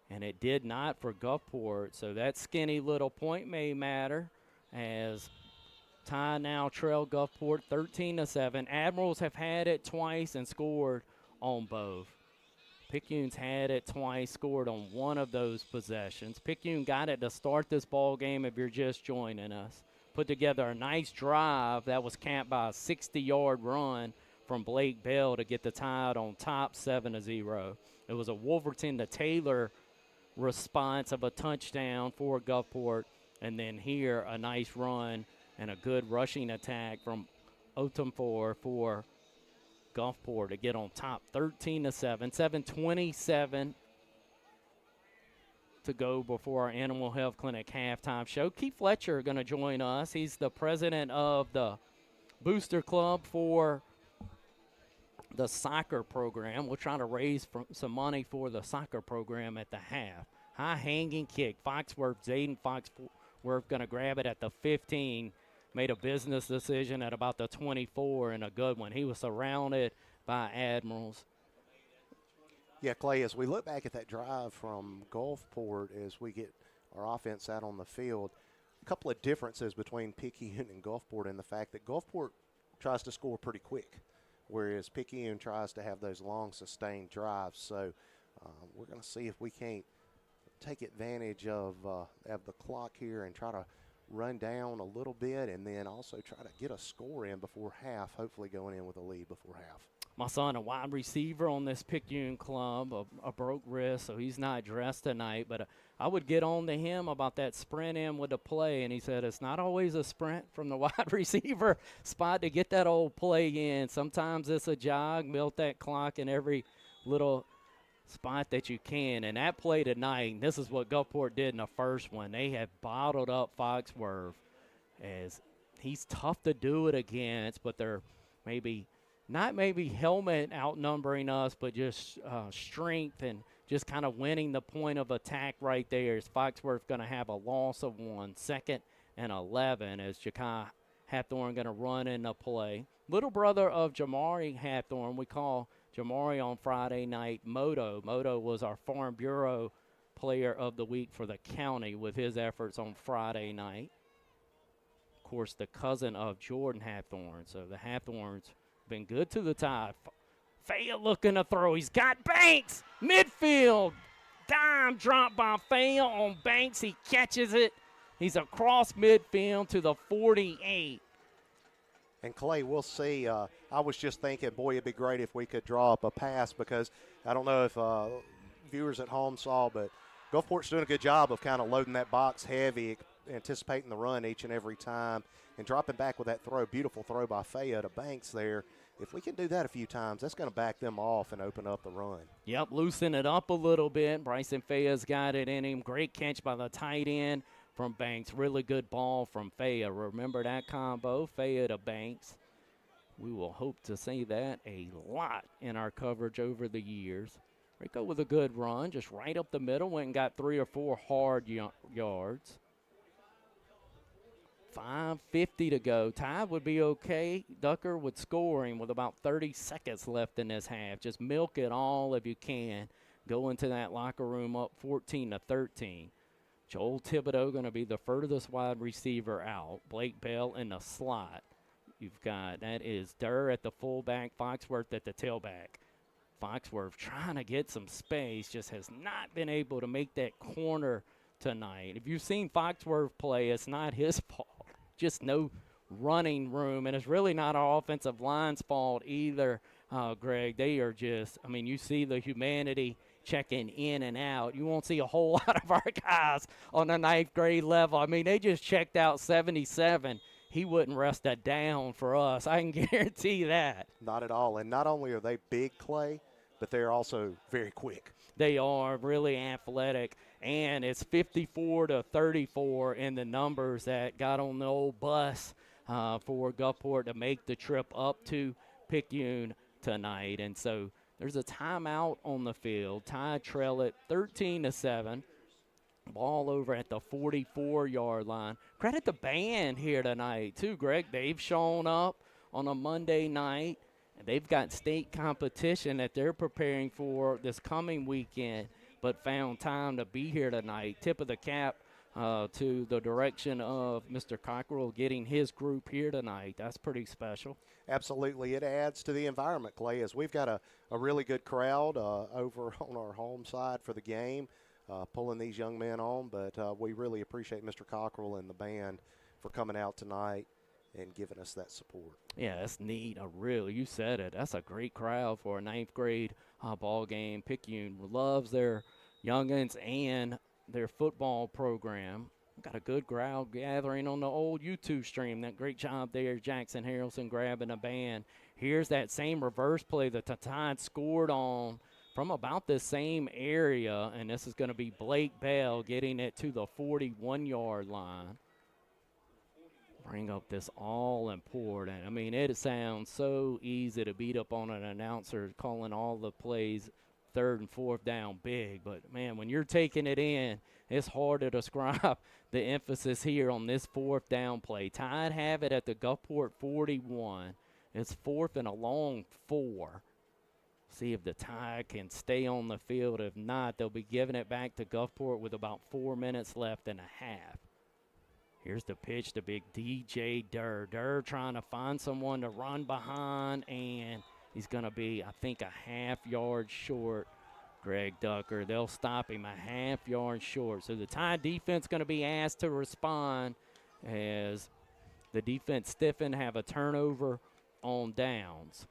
and it did not for Gulfport. So that skinny little point may matter as Ty now trail Gulfport 13-7. Admirals have had it twice and scored on both. Picayune's had it twice, scored on one of those possessions. Picayune got it to start this ball game if you're just joining us. Put together a nice drive that was capped by a 60-yard run from Blake Bell to get the Tide on top 7-0. It was a Wolverton to Taylor response of a touchdown for Gulfport, and then here a nice run and a good rushing attack from Otumfor for Gulfport to get on top 13-7. 7:27 to go before our Animal Health Clinic halftime show. Keith Fletcher going to join us. He's the president of the Booster Club for the soccer program. We're trying to raise some money for the soccer program at the half. High hanging kick. Zayden Foxworth going to grab it at the 15. Made a business decision at about the 24 and a good one. He was surrounded by Admirals. yeah, Clay, as we look back at that drive from Gulfport as we get our offense out on the field, a couple of differences between Picayune and Gulfport in the fact that Gulfport tries to score pretty quick, whereas Picayune tries to have those long, sustained drives. So we're going to see if we can't take advantage of the clock here and try to run down a little bit and then also try to get a score in before half, hopefully going in with a lead before half. My son, a wide receiver on this Picayune club, a broke wrist, so he's not dressed tonight. But I would get on to him about that sprint in with the play, and he said it's not always a sprint from the wide receiver spot to get that old play in. Sometimes it's a jog, milk that clock in every little spot that you can. And that play tonight, and this is what Gulfport did in the first one. They have bottled up Foxworth as he's tough to do it against, but they're not maybe helmet outnumbering us, but just strength and just kind of winning the point of attack right there. Is Foxworth going to have a loss of 1, 2nd and 11 as Ja'Kai Hathorn going to run in the play. Little brother of Jamari Hathorn, we call Jamari on Friday night Moto. Moto was our Farm Bureau Player of the Week for the county with his efforts on Friday night. Of course, the cousin of Jordan Hathorn. So the Hathorns been good to the Tide. Faya looking to throw. He's got Banks. Midfield. Dime drop by Faya on Banks. He catches it. He's across midfield to the 48. And, Clay, we'll see. I was just thinking, boy, it'd be great if we could draw up a pass because I don't know if viewers at home saw, but Gulfport's doing a good job of kind of loading that box heavy, anticipating the run each and every time, and dropping back with that throw. Beautiful throw by Faya to Banks there. If we can do that a few times, that's going to back them off and open up the run. Yep, loosen it up a little bit. Bryson Faya's got it in him. Great catch by the tight end from Banks. Really good ball from Faya. Remember that combo, Faya to Banks. We will hope to see that a lot in our coverage over the years. Rico with a good run, just right up the middle, went and got 3 or 4 hard yards. 5:50 to go. Tide would be okay. Ducker with scoring with about 30 seconds left in this half. Just milk it all if you can. Go into that locker room up 14-13. Joel Thibodeau going to be the furthest wide receiver out. Blake Bell in the slot. You've got, that is Durr at the fullback, Foxworth at the tailback. Foxworth trying to get some space, just has not been able to make that corner tonight. If you've seen Foxworth play, it's not his fault. Just no running room, and it's really not our offensive line's fault either, Greg. They are just, I mean, you see the humanity checking in and out. You won't see a whole lot of our guys on the ninth grade level. I mean, they just checked out 77. He wouldn't rest a down for us. I can guarantee that. Not at all. And not only are they big, Clay, but they're also very quick. They are really athletic, and it's 54-34 in the numbers that got on the old bus for Gulfport to make the trip up to Picayune tonight. And so there's a timeout on the field. Tide trail it 13-7. Ball over at the 44-yard line. Credit the band here tonight, too, Greg. They've shown up on a Monday night, and they've got state competition that they're preparing for this coming weekend, but found time to be here tonight. Tip of the cap to the direction of Mr. Cockrell getting his group here tonight. That's pretty special. Absolutely. It adds to the environment, Clay, as we've got a really good crowd over on our home side for the game, pulling these young men on. But we really appreciate Mr. Cockrell and the band for coming out tonight and giving us that support. Yeah, that's neat. You said it. That's a great crowd for a ninth grade ball game. Picayune loves their youngins and their football program. Got a good crowd gathering on the old YouTube stream. That great job there, Jackson Harrelson grabbing a band. Here's that same reverse play that the Tide scored on from about the same area, and this is going to be Blake Bell getting it to the 41-yard line. Bring up this all important. I mean, it sounds so easy to beat up on an announcer calling all the plays third and fourth down big, but man, when you're taking it in, it's hard to describe the emphasis here on this fourth down play. Tide have it at the Gulfport 41. It's fourth and a long 4. See if the Tide can stay on the field. If not, they'll be giving it back to Gulfport with about 4 minutes left and a half. Here's the pitch to big DJ Durr. Durr trying to find someone to run behind, and he's going to be, I think, a half-yard short. Greg Ducker, they'll stop him a half-yard short. So the Tide defense going to be asked to respond as the defense stiffen, have a turnover on downs.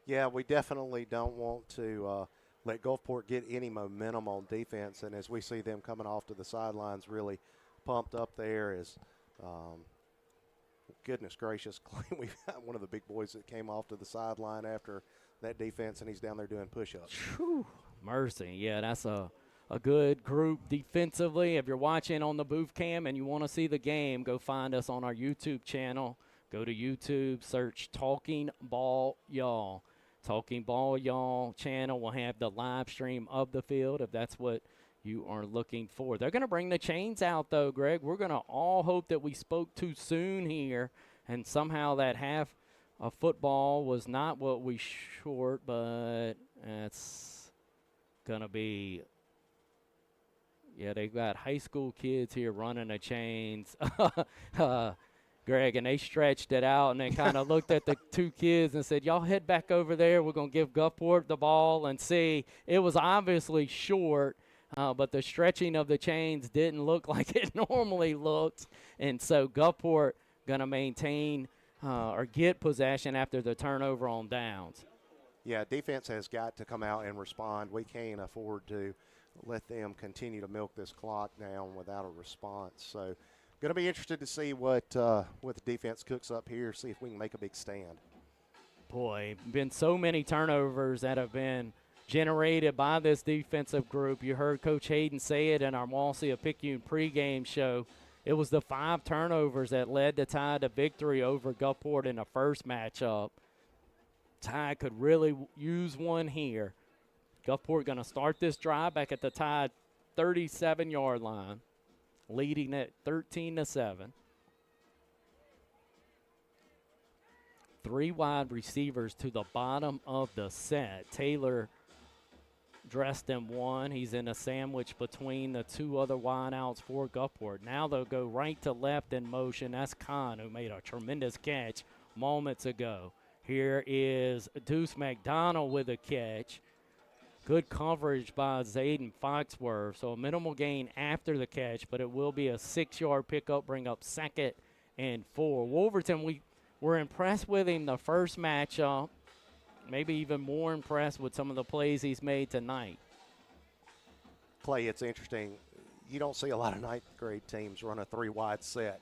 Yeah, we definitely don't want to let Gulfport get any momentum on defense, and as we see them coming off to the sidelines really pumped up there as goodness gracious, Clay, we've got one of the big boys that came off to the sideline after that defense, and he's down there doing push-ups. Whew, mercy. Yeah, that's a good group defensively. If you're watching on the booth cam and you want to see the game, go find us on our YouTube channel. Go to YouTube, search Talking Ball Y'all. Talking Ball Y'all channel will have the live stream of the field if that's what you are looking for. They're going to bring the chains out, though, Greg. We're going to all hope that we spoke too soon here, and somehow that half of football was not what we short, but it's going to be, yeah, they've got high school kids here running the chains. Greg, and they stretched it out, and they kind of looked at the two kids and said, y'all head back over there. We're going to give Gulfport the ball and see. It was obviously short. But the stretching of the chains didn't look like it normally looked. And so Gulfport going to maintain or get possession after the turnover on downs. Yeah, defense has got to come out and respond. We can't afford to let them continue to milk this clock down without a response. So going to be interested to see what the defense cooks up here, see if we can make a big stand. Boy, been so many turnovers that have been generated by this defensive group. You heard Coach Hayden say it in our Walsey Picayune pregame show. It was the 5 turnovers that led the Tide to victory over Gulfport in the first matchup. Tide could really use one here. Gulfport going to start this drive back at the Tide 37-yard line, leading at 13-7. 3 wide receivers to the bottom of the set. Taylor dressed in one. He's in a sandwich between the 2 other wideouts for Gulfport. Now they'll go right to left in motion. That's Kahn, who made a tremendous catch moments ago. Here is Deuce McDonald with a catch. Good coverage by Zayden Foxworth. So a minimal gain after the catch, but it will be a 6-yard pickup, bring up 2nd Wolverton, we were impressed with him the first matchup, maybe even more impressed with some of the plays he's made tonight. Clay, it's interesting. You don't see a lot of ninth grade teams run a 3-wide set,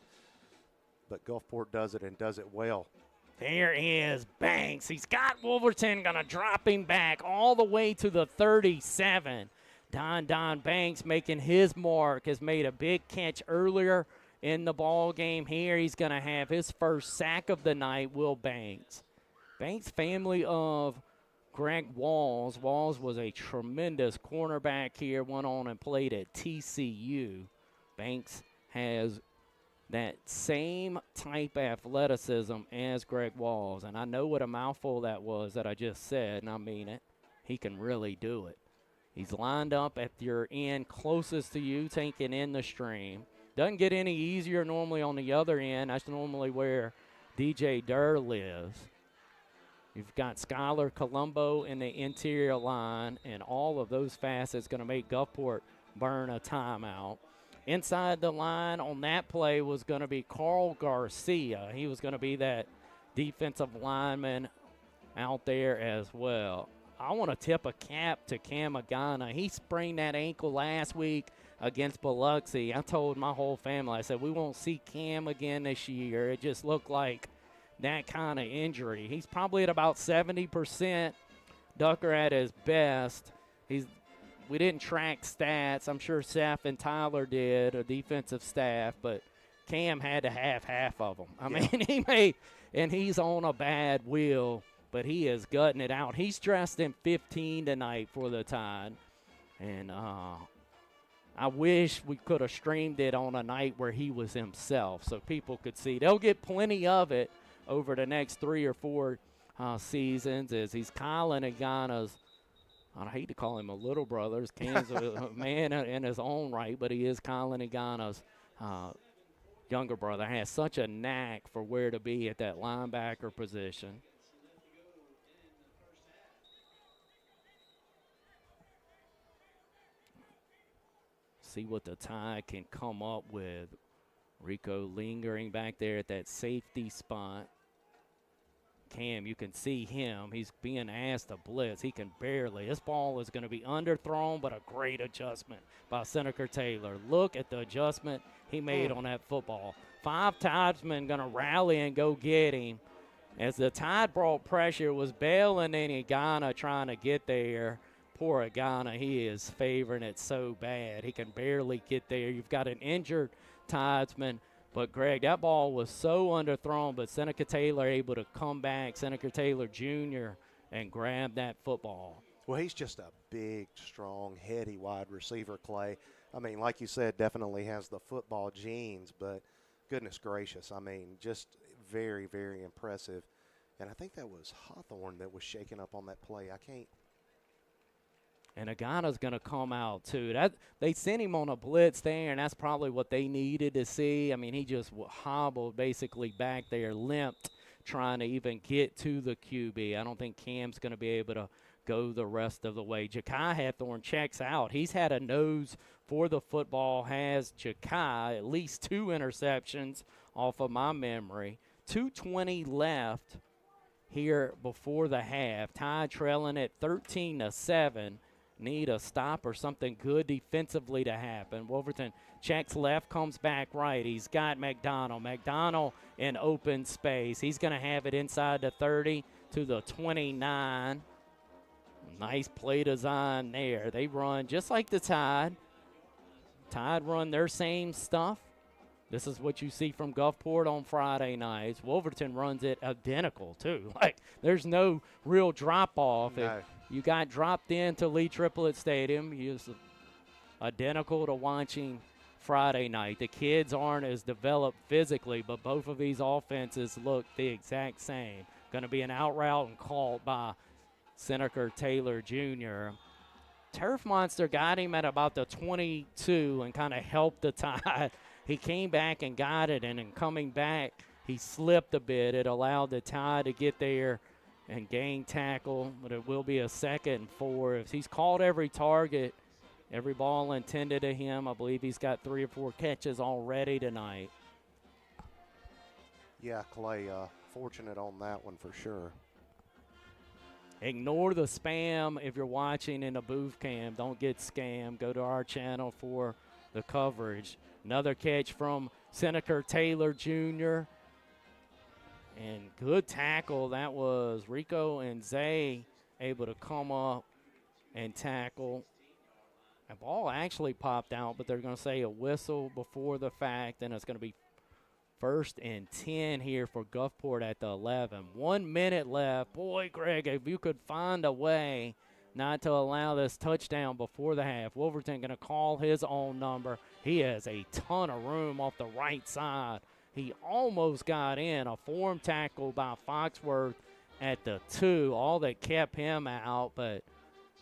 but Gulfport does it and does it well. There is Banks. He's got Wolverton, going to drop him back all the way to the 37. Don Banks making his mark, has made a big catch earlier in the ball game. Here he's going to have his first sack of the night, Will Banks. Banks family of Greg Walls. Walls was a tremendous cornerback here, went on and played at TCU. Banks has that same type athleticism as Greg Walls, and I know what a mouthful that was that I just said, and I mean it. He can really do it. He's lined up at your end closest to you, taking in the stream. Doesn't get any easier normally on the other end. That's normally where DJ Durr lives. You've got Skylar Colombo in the interior line, and all of those facets going to make Gulfport burn a timeout. Inside the line on that play was going to be Carl Garcia. He was going to be that defensive lineman out there as well. I want to tip a cap to Cam Agana. He sprained that ankle last week against Biloxi. I told my whole family, I said, we won't see Cam again this year. It just looked like that kind of injury. He's probably at about 70%. Ducker at his best. We didn't track stats. I'm sure Seth and Tyler did, a defensive staff, but Cam had to have half of them. I mean, he's on a bad wheel, but he is gutting it out. He's dressed in 15 tonight for the Tide, and I wish we could have streamed it on a night where he was himself so people could see. They'll get plenty of it over the next 3 or 4 seasons as he's Colin Agana's, I hate to call him a little brother. Cam's a man in his own right, but he is Colin Agana's younger brother. Has such a knack for where to be at that linebacker position. See what the Tide can come up with. Rico lingering back there at that safety spot. Cam, you can see him. He's being asked to blitz. He can barely. This ball is going to be underthrown, but a great adjustment by Seneca Taylor. Look at the adjustment he made on that football. 5 Tidesmen going to rally and go get him. As the Tide brought pressure, was bailing in Agana trying to get there. Poor Agana, he is favoring it so bad. He can barely get there. You've got an injured Tidesman. But, Greg, that ball was so underthrown, but Seneca Taylor able to come back, Seneca Taylor Jr., and grab that football. Well, he's just a big, strong, heady wide receiver, Clay. I mean, like you said, definitely has the football genes, but goodness gracious, I mean, just very, very impressive. And I think that was Hawthorne that was shaking up on that play. And Agana's going to come out, too. They sent him on a blitz there, and that's probably what they needed to see. I mean, he just hobbled basically back there, limped, trying to even get to the QB. I don't think Cam's going to be able to go the rest of the way. Ja'Kai Hathorne checks out. He's had a nose for the football, has Ja'Kai, at least 2 interceptions off of my memory. 2:20 left here before the half. Tide trailing at 13-7. Need a stop or something good defensively to happen. Wolverton checks left, comes back right. He's got McDonald. McDonald in open space. He's going to have it inside the 30 to the 29. Nice play design there. They run just like the Tide. Tide run their same stuff. This is what you see from Gulfport on Friday nights. Wolverton runs it identical, too. Like, there's no real drop-off. No. You got dropped into Lee Triplett Stadium. He was identical to watching Friday night. The kids aren't as developed physically, but both of these offenses look the exact same. Going to be an out route and called by Seneca Taylor Jr. Turf Monster got him at about the 22 and kind of helped the Tide. He came back and got it, and in coming back, he slipped a bit. It allowed the Tide to get there and gain tackle, but it will be a 2nd and 4. If he's caught every target, every ball intended to him, I believe he's got 3 or 4 catches already tonight. Yeah, Clay, fortunate on that one for sure. Ignore the spam if you're watching in a booth cam. Don't get scammed. Go to our channel for the coverage. Another catch from Seneca Taylor Jr. And good tackle. That was Rico and Zay able to come up and tackle. The ball actually popped out, but they're going to say a whistle before the fact, and it's going to be 1st and 10 here for Gulfport at the 11. 1 minute left. Boy, Greg, if you could find a way not to allow this touchdown before the half. Wolverton going to call his own number. He has a ton of room off the right side. He almost got in. A form tackle by Foxworth at the 2. All that kept him out, but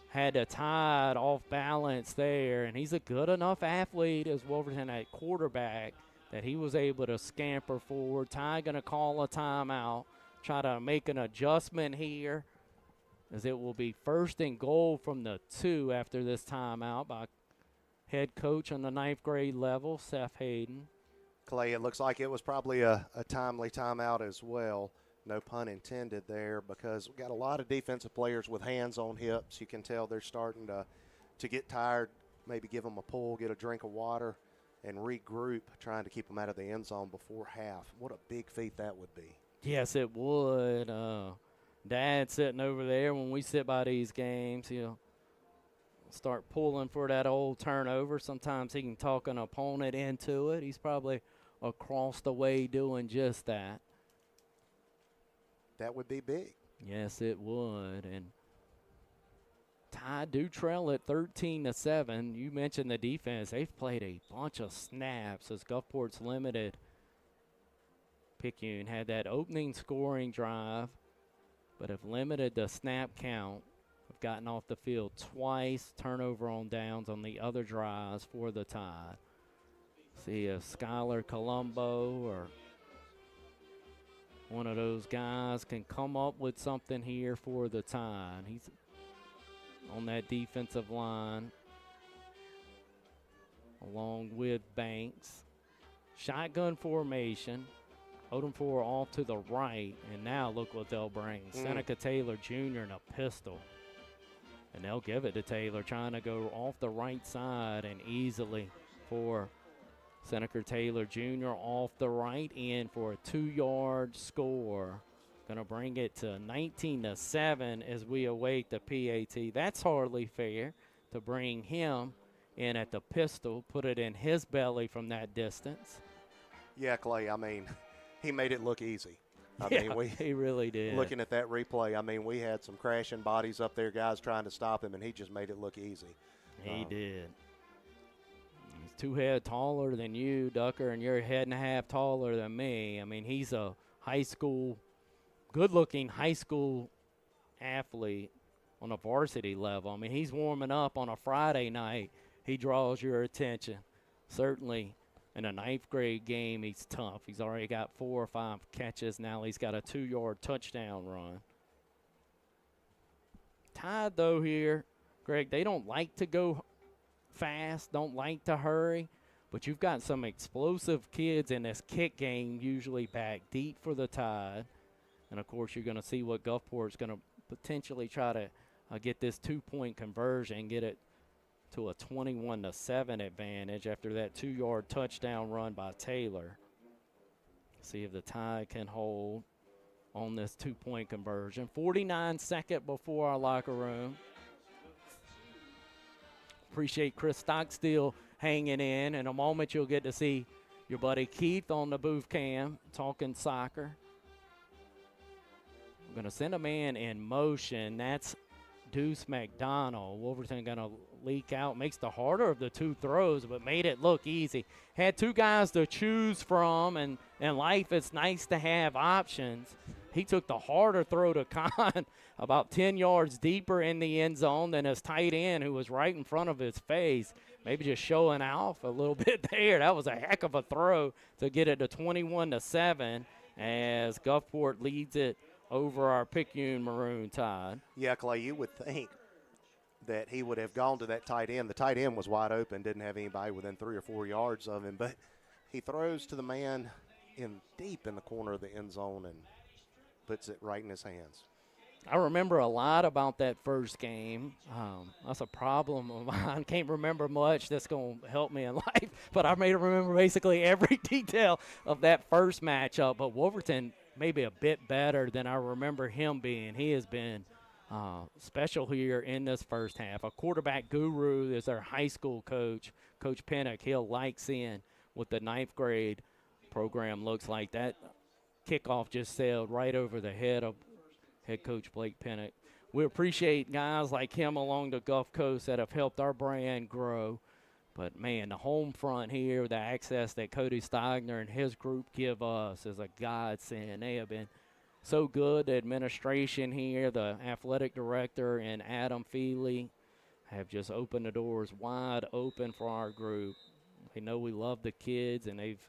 had to tie it off balance there. And he's a good enough athlete as Wolverton at quarterback that he was able to scamper forward. Ty going to call a timeout, try to make an adjustment here, as it will be 1st and goal from the 2 after this timeout by head coach on the 9th grade level, Coach Hayden. Clay, it looks like it was probably a timely timeout as well. No pun intended there, because we got a lot of defensive players with hands on hips. You can tell they're starting to get tired, maybe give them a pull, get a drink of water, and regroup, trying to keep them out of the end zone before half. What a big feat that would be. Yes, it would. Dad sitting over there when we sit by these games, he'll start pulling for that old turnover. Sometimes he can talk an opponent into it. He's probably across the way doing just that. That would be big. Yes, it would. And Tide do trail at 13-7. You mentioned the defense. They've played a bunch of snaps as Gulfport's limited. Picayune had that opening scoring drive, but have limited the snap count. Have gotten off the field twice. Turnover on downs on the other drives for the Tide. See if Skylar Colombo or one of those guys can come up with something here for the Tide. He's on that defensive line along with Banks. Shotgun formation. Odom 4 off to the right, and now look what they'll bring. Seneca Taylor Jr. in a pistol. And they'll give it to Taylor, trying to go off the right side and easily for Seneca Taylor Jr. off the right end for a 2-yard score. Going to bring it to 19-7 as we await the PAT. That's hardly fair to bring him in at the pistol, put it in his belly from that distance. Yeah, Clay, I mean, he made it look easy. He really did. Looking at that replay, I mean, we had some crashing bodies up there, guys trying to stop him, and he just made it look easy. He did. He's 2 head taller than you, Ducker, and you're a head and a half taller than me. I mean, he's a high school, good-looking high school athlete on a varsity level. I mean, he's warming up on a Friday night. He draws your attention. Certainly in a 9th grade game, he's tough. He's already got 4 or 5 catches. Now he's got a 2-yard touchdown run. Tide, though, here, Greg, they don't like to go fast, don't like to hurry, but you've got some explosive kids in this kick game, usually back deep for the Tide. And, of course, you're going to see what Gulfport's going to potentially try to get this 2-point conversion, get it to a 21-7 advantage after that 2-yard touchdown run by Taylor. See if the Tide can hold on this 2-point conversion. 49 seconds before our locker room. Appreciate Chris Stockstill hanging in. In a moment, you'll get to see your buddy Keith on the booth cam talking soccer. I'm going to send a man in motion. That's Deuce McDonald. Wolverton going to leak out. Makes the harder of the 2 throws, but made it look easy. Had 2 guys to choose from, and in life it's nice to have options. He took the harder throw to Kahn about 10 yards deeper in the end zone than his tight end, who was right in front of his face. Maybe just showing off a little bit there. That was a heck of a throw to get it to 21-7 as Gulfport leads it over our Picayune Maroon Tide. Yeah, Clay, you would think that he would have gone to that tight end. The tight end was wide open, didn't have anybody within 3 or 4 yards of him, but he throws to the man deep in the corner of the end zone and puts it right in his hands. I remember a lot about that first game. That's a problem of mine. Can't remember much that's going to help me in life, but I may remember basically every detail of that first matchup. But Wolverton maybe a bit better than I remember him being. He has been special here in this first half. A quarterback guru is our high school coach, Coach Pinnock. He'll like seeing what the ninth grade program looks like. That kickoff just sailed right over the head of head coach Blake Pinnock. We appreciate guys like him along the Gulf Coast that have helped our brand grow. But, man, the home front here, the access that Cody Steigner and his group give us is a godsend. They have been so good. The administration here, the athletic director and Adam Feely have just opened the doors wide open for our group. They know we love the kids, and they've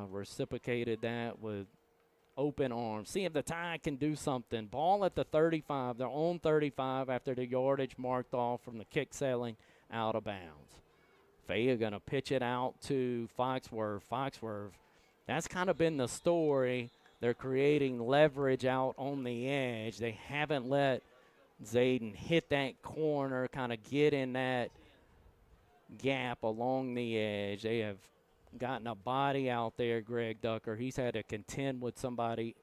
reciprocated that with open arms. See if the Tide can do something. Ball at the 35, their own 35 after the yardage marked off from the kick sailing out of bounds. Faya going to pitch it out to Foxworth. Foxworth, that's kind of been the story. They're creating leverage out on the edge. They haven't let Zayden hit that corner, kind of get in that gap along the edge. They have gotten a body out there, Greg Ducker. He's had to contend with somebody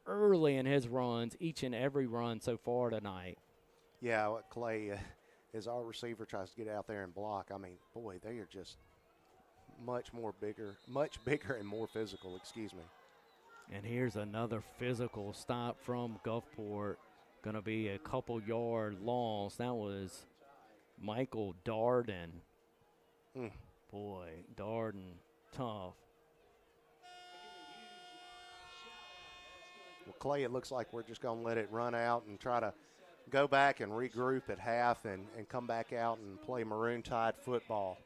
early in his runs, each and every run so far tonight. Yeah, what Clay, as our receiver tries to get out there and block, I mean, boy, they are just much bigger and more physical, excuse me. And here's another physical stop from Gulfport. Going to be a couple yard loss. That was Michael Darden. Boy, Darden. Tough. Well, Clay, it looks like we're just going to let it run out and try to go back and regroup at half and come back out and play Maroon Tide football.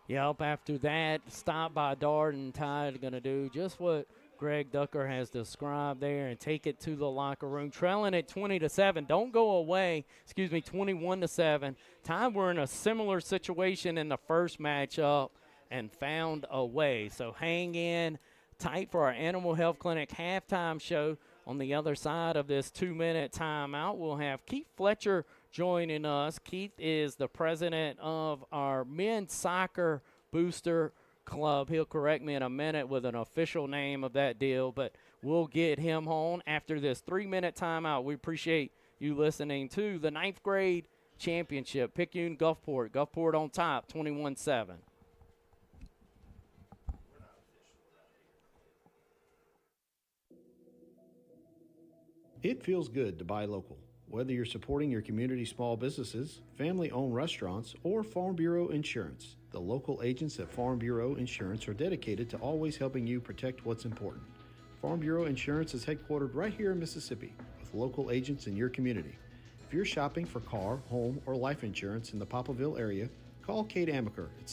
Yep, after that stop by Darden, Tide going to do just what Greg Ducker has described there and take it to the locker room. Trailing at 20-7. Don't go away. 21-7. Tide were in a similar situation in the first matchup and found a way. So hang in tight for our Animal Health Clinic halftime show. On the other side of this 2-minute timeout, we'll have Keith Fletcher joining us. Keith is the president of our men's soccer booster club. He'll correct me in a minute with an official name of that deal, but we'll get him on after this 3-minute timeout. We appreciate you listening to the 9th grade championship. Picayune Gulfport. Gulfport on top, 21-7. It feels good to buy local. Whether you're supporting your community small businesses, family-owned restaurants, or Farm Bureau Insurance, the local agents at Farm Bureau Insurance are dedicated to always helping you protect what's important. Farm Bureau Insurance is headquartered right here in Mississippi with local agents in your community. If you're shopping for car, home, or life insurance in the Poppleville area, call Kate Amaker at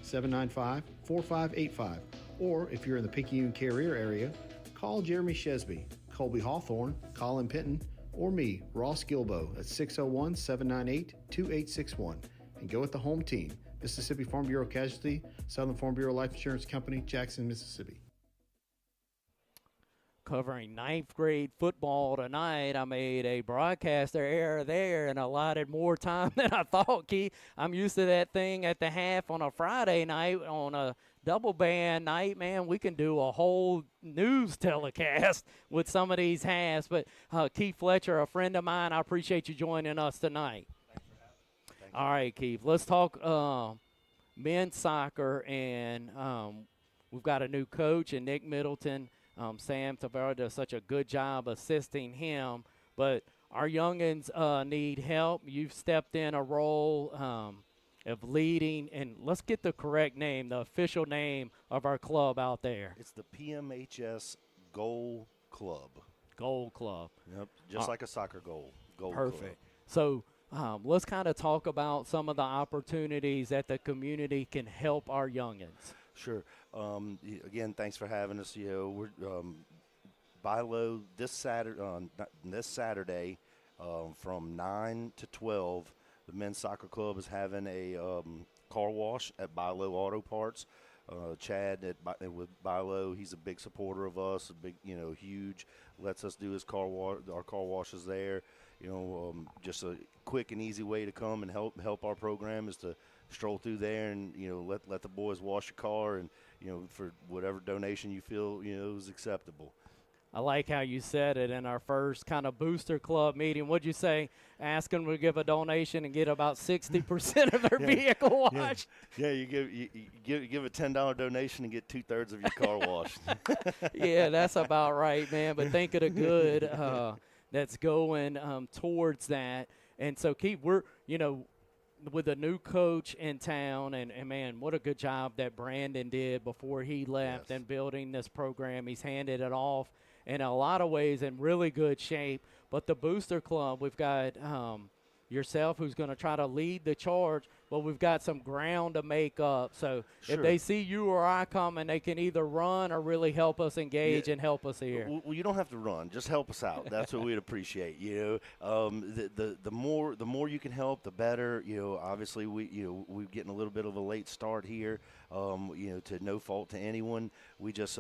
601-795-4585. Or if you're in the Picayune Carrier area, call Jeremy Shesby, Colby Hawthorne, Colin Pinton, or me, Ross Gilbo, at 601-798-2861. And go with the home team, Mississippi Farm Bureau Casualty, Southern Farm Bureau Life Insurance Company, Jackson, Mississippi. Covering 9th grade football tonight, I made a broadcaster error there and allotted more time than I thought, Keith. I'm used to that thing at the half on a Friday night. On a double band night, man, we can do a whole news telecast with some of these halves. But Keith Fletcher, a friend of mine, I appreciate you joining us tonight. Thanks for having me. All right, Keith, let's talk men's soccer. And we've got a new coach in Nick Middleton. Sam Tavera does such a good job assisting him. But our youngins need help. You've stepped in a role of leading, and let's get the correct name, the official name of our club out there. It's the PMHS Goal Club. Goal Club. Yep, just like a soccer goal. Goal Perfect. Club. So let's kind of talk about some of the opportunities that the community can help our youngins. Sure. Again, thanks for having us. We're buy low this Saturday from 9 to 12. The men's soccer club is having a car wash at Buy Low Auto Parts. Chad with Bilo, he's a big supporter of us, a big, huge, lets us do our car washes there. Just a quick and easy way to come and help our program is to stroll through there and, let the boys wash your car and, for whatever donation you feel, is acceptable. I like how you said it in our first kind of booster club meeting. What'd you say? Ask them to give a donation and get about 60% of their vehicle washed. Yeah, you give a $10 donation and get 2/3 of your car washed. Yeah, that's about right, man. But think of the good that's going towards that. And so, Keith, we're, with a new coach in town, and man, what a good job that Brandon did before he left and building this program. He's handed it off in a lot of ways in really good shape. But the Booster Club, we've got yourself who's going to try to lead the charge, but we've got some ground to make up. So if they see you or I coming, they can either run or really help us engage and help us here. Well, you don't have to run. Just help us out. That's what we'd appreciate. The more you can help, the better. Obviously we're getting a little bit of a late start here. To no fault to anyone. We just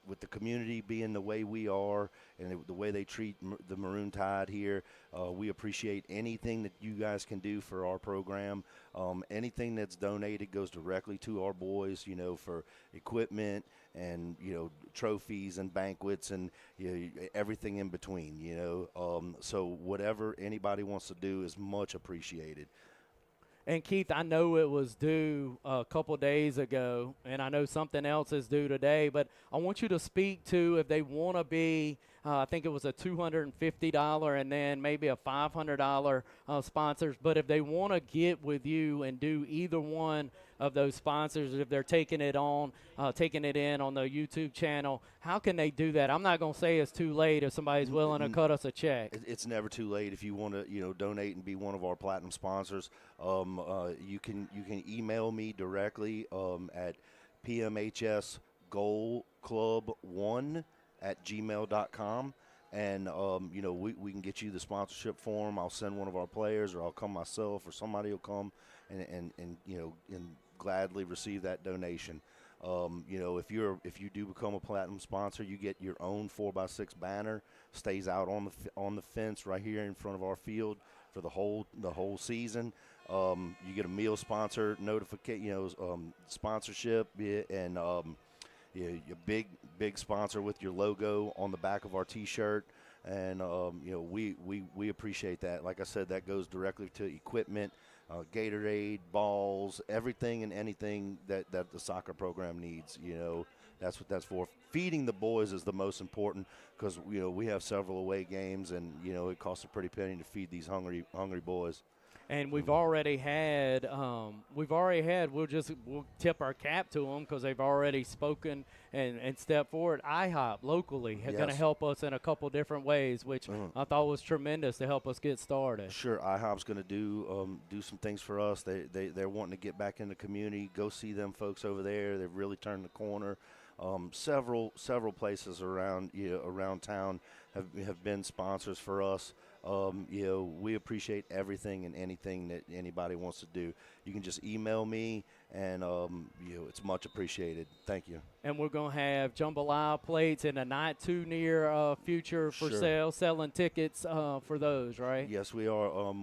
with the community being the way we are and the way they treat the Maroon Tide here, we appreciate anything that you guys can do for our program. Anything that's donated goes directly to our boys, for equipment and, trophies and banquets and everything in between, so whatever anybody wants to do is much appreciated. And, Keith, I know it was due a couple days ago, and I know something else is due today, but I want you to speak to if they want to be, I think it was a $250 and then maybe a $500 sponsors, but if they want to get with you and do either one of those sponsors, if they're taking it in on the YouTube channel, how can they do that? I'm not going to say it's too late if somebody's willing to cut us a check. It's never too late if you want to, donate and be one of our platinum sponsors. You can email me directly at pmhsgoalclub1@gmail.com. And, we can get you the sponsorship form. I'll send one of our players, or I'll come myself, or somebody will come and gladly receive that donation. If you do become a platinum sponsor, you get your own 4x6 banner, stays out on the fence right here in front of our field for the whole season. You get a meal sponsor notification, sponsorship, and your big sponsor with your logo on the back of our T-shirt, and we appreciate that. Like I said, that goes directly to equipment, Gatorade, balls, everything and anything that the soccer program needs. That's what that's for. Feeding the boys is the most important because we have several away games, and it costs a pretty penny to feed these hungry boys. And we've already had, we'll tip our cap to them because they've already spoken and stepped forward. IHOP locally going to help us in a couple different ways, which I thought was tremendous to help us get started. Sure, IHOP's going to do some things for us. They're wanting to get back in the community. Go see them folks over there. They've really turned the corner. Several places around town have been sponsors for us. We appreciate everything and anything that anybody wants to do. You can just email me, and it's much appreciated. Thank you. And we're going to have jambalaya plates in a not too near future for sale, selling tickets for those, right? Yes, we are.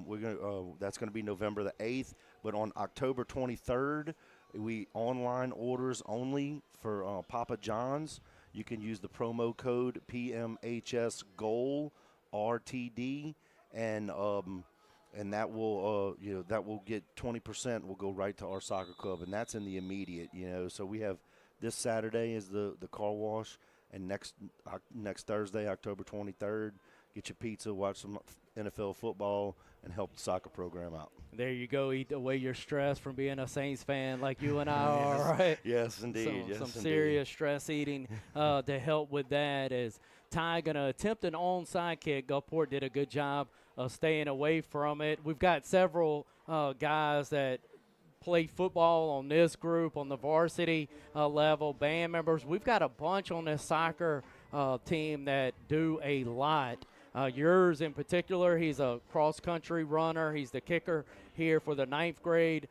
That's going to be November the 8th, but on October 23rd, we online orders only for Papa John's. You can use the promo code PMHSGOAL-RTD, and that will get 20%. Will go right to our soccer club, and that's in the immediate. So we have this Saturday is the car wash, and next Thursday, October 23rd, get your pizza, watch some NFL football, and help the soccer program out. There you go. Eat away your stress from being a Saints fan like you and I are, right? Yes, indeed. Some serious stress eating to help with that. Is Ty going to attempt an onside kick? Gulfport did a good job of staying away from it. We've got several guys that play football on this group, on the varsity level, band members. We've got a bunch on this soccer team that do a lot yours in particular. He's a cross-country runner. He's the kicker here for the 9th grade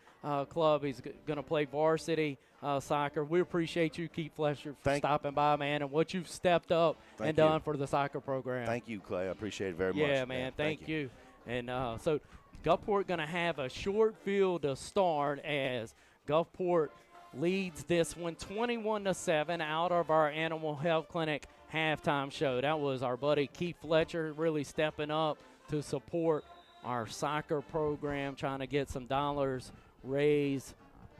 club. He's going to play varsity soccer. We appreciate you, Keith Fletcher, for stopping by, man, and what you've stepped up and done for the soccer program. Thank you, Clay. I appreciate it very much. Yeah, man, thank you. And so Gulfport going to have a short field to start as Gulfport leads this one 21-7 out of our Animal Health Clinic halftime show. That was our buddy Keith Fletcher really stepping up to support our soccer program, trying to get some dollars raised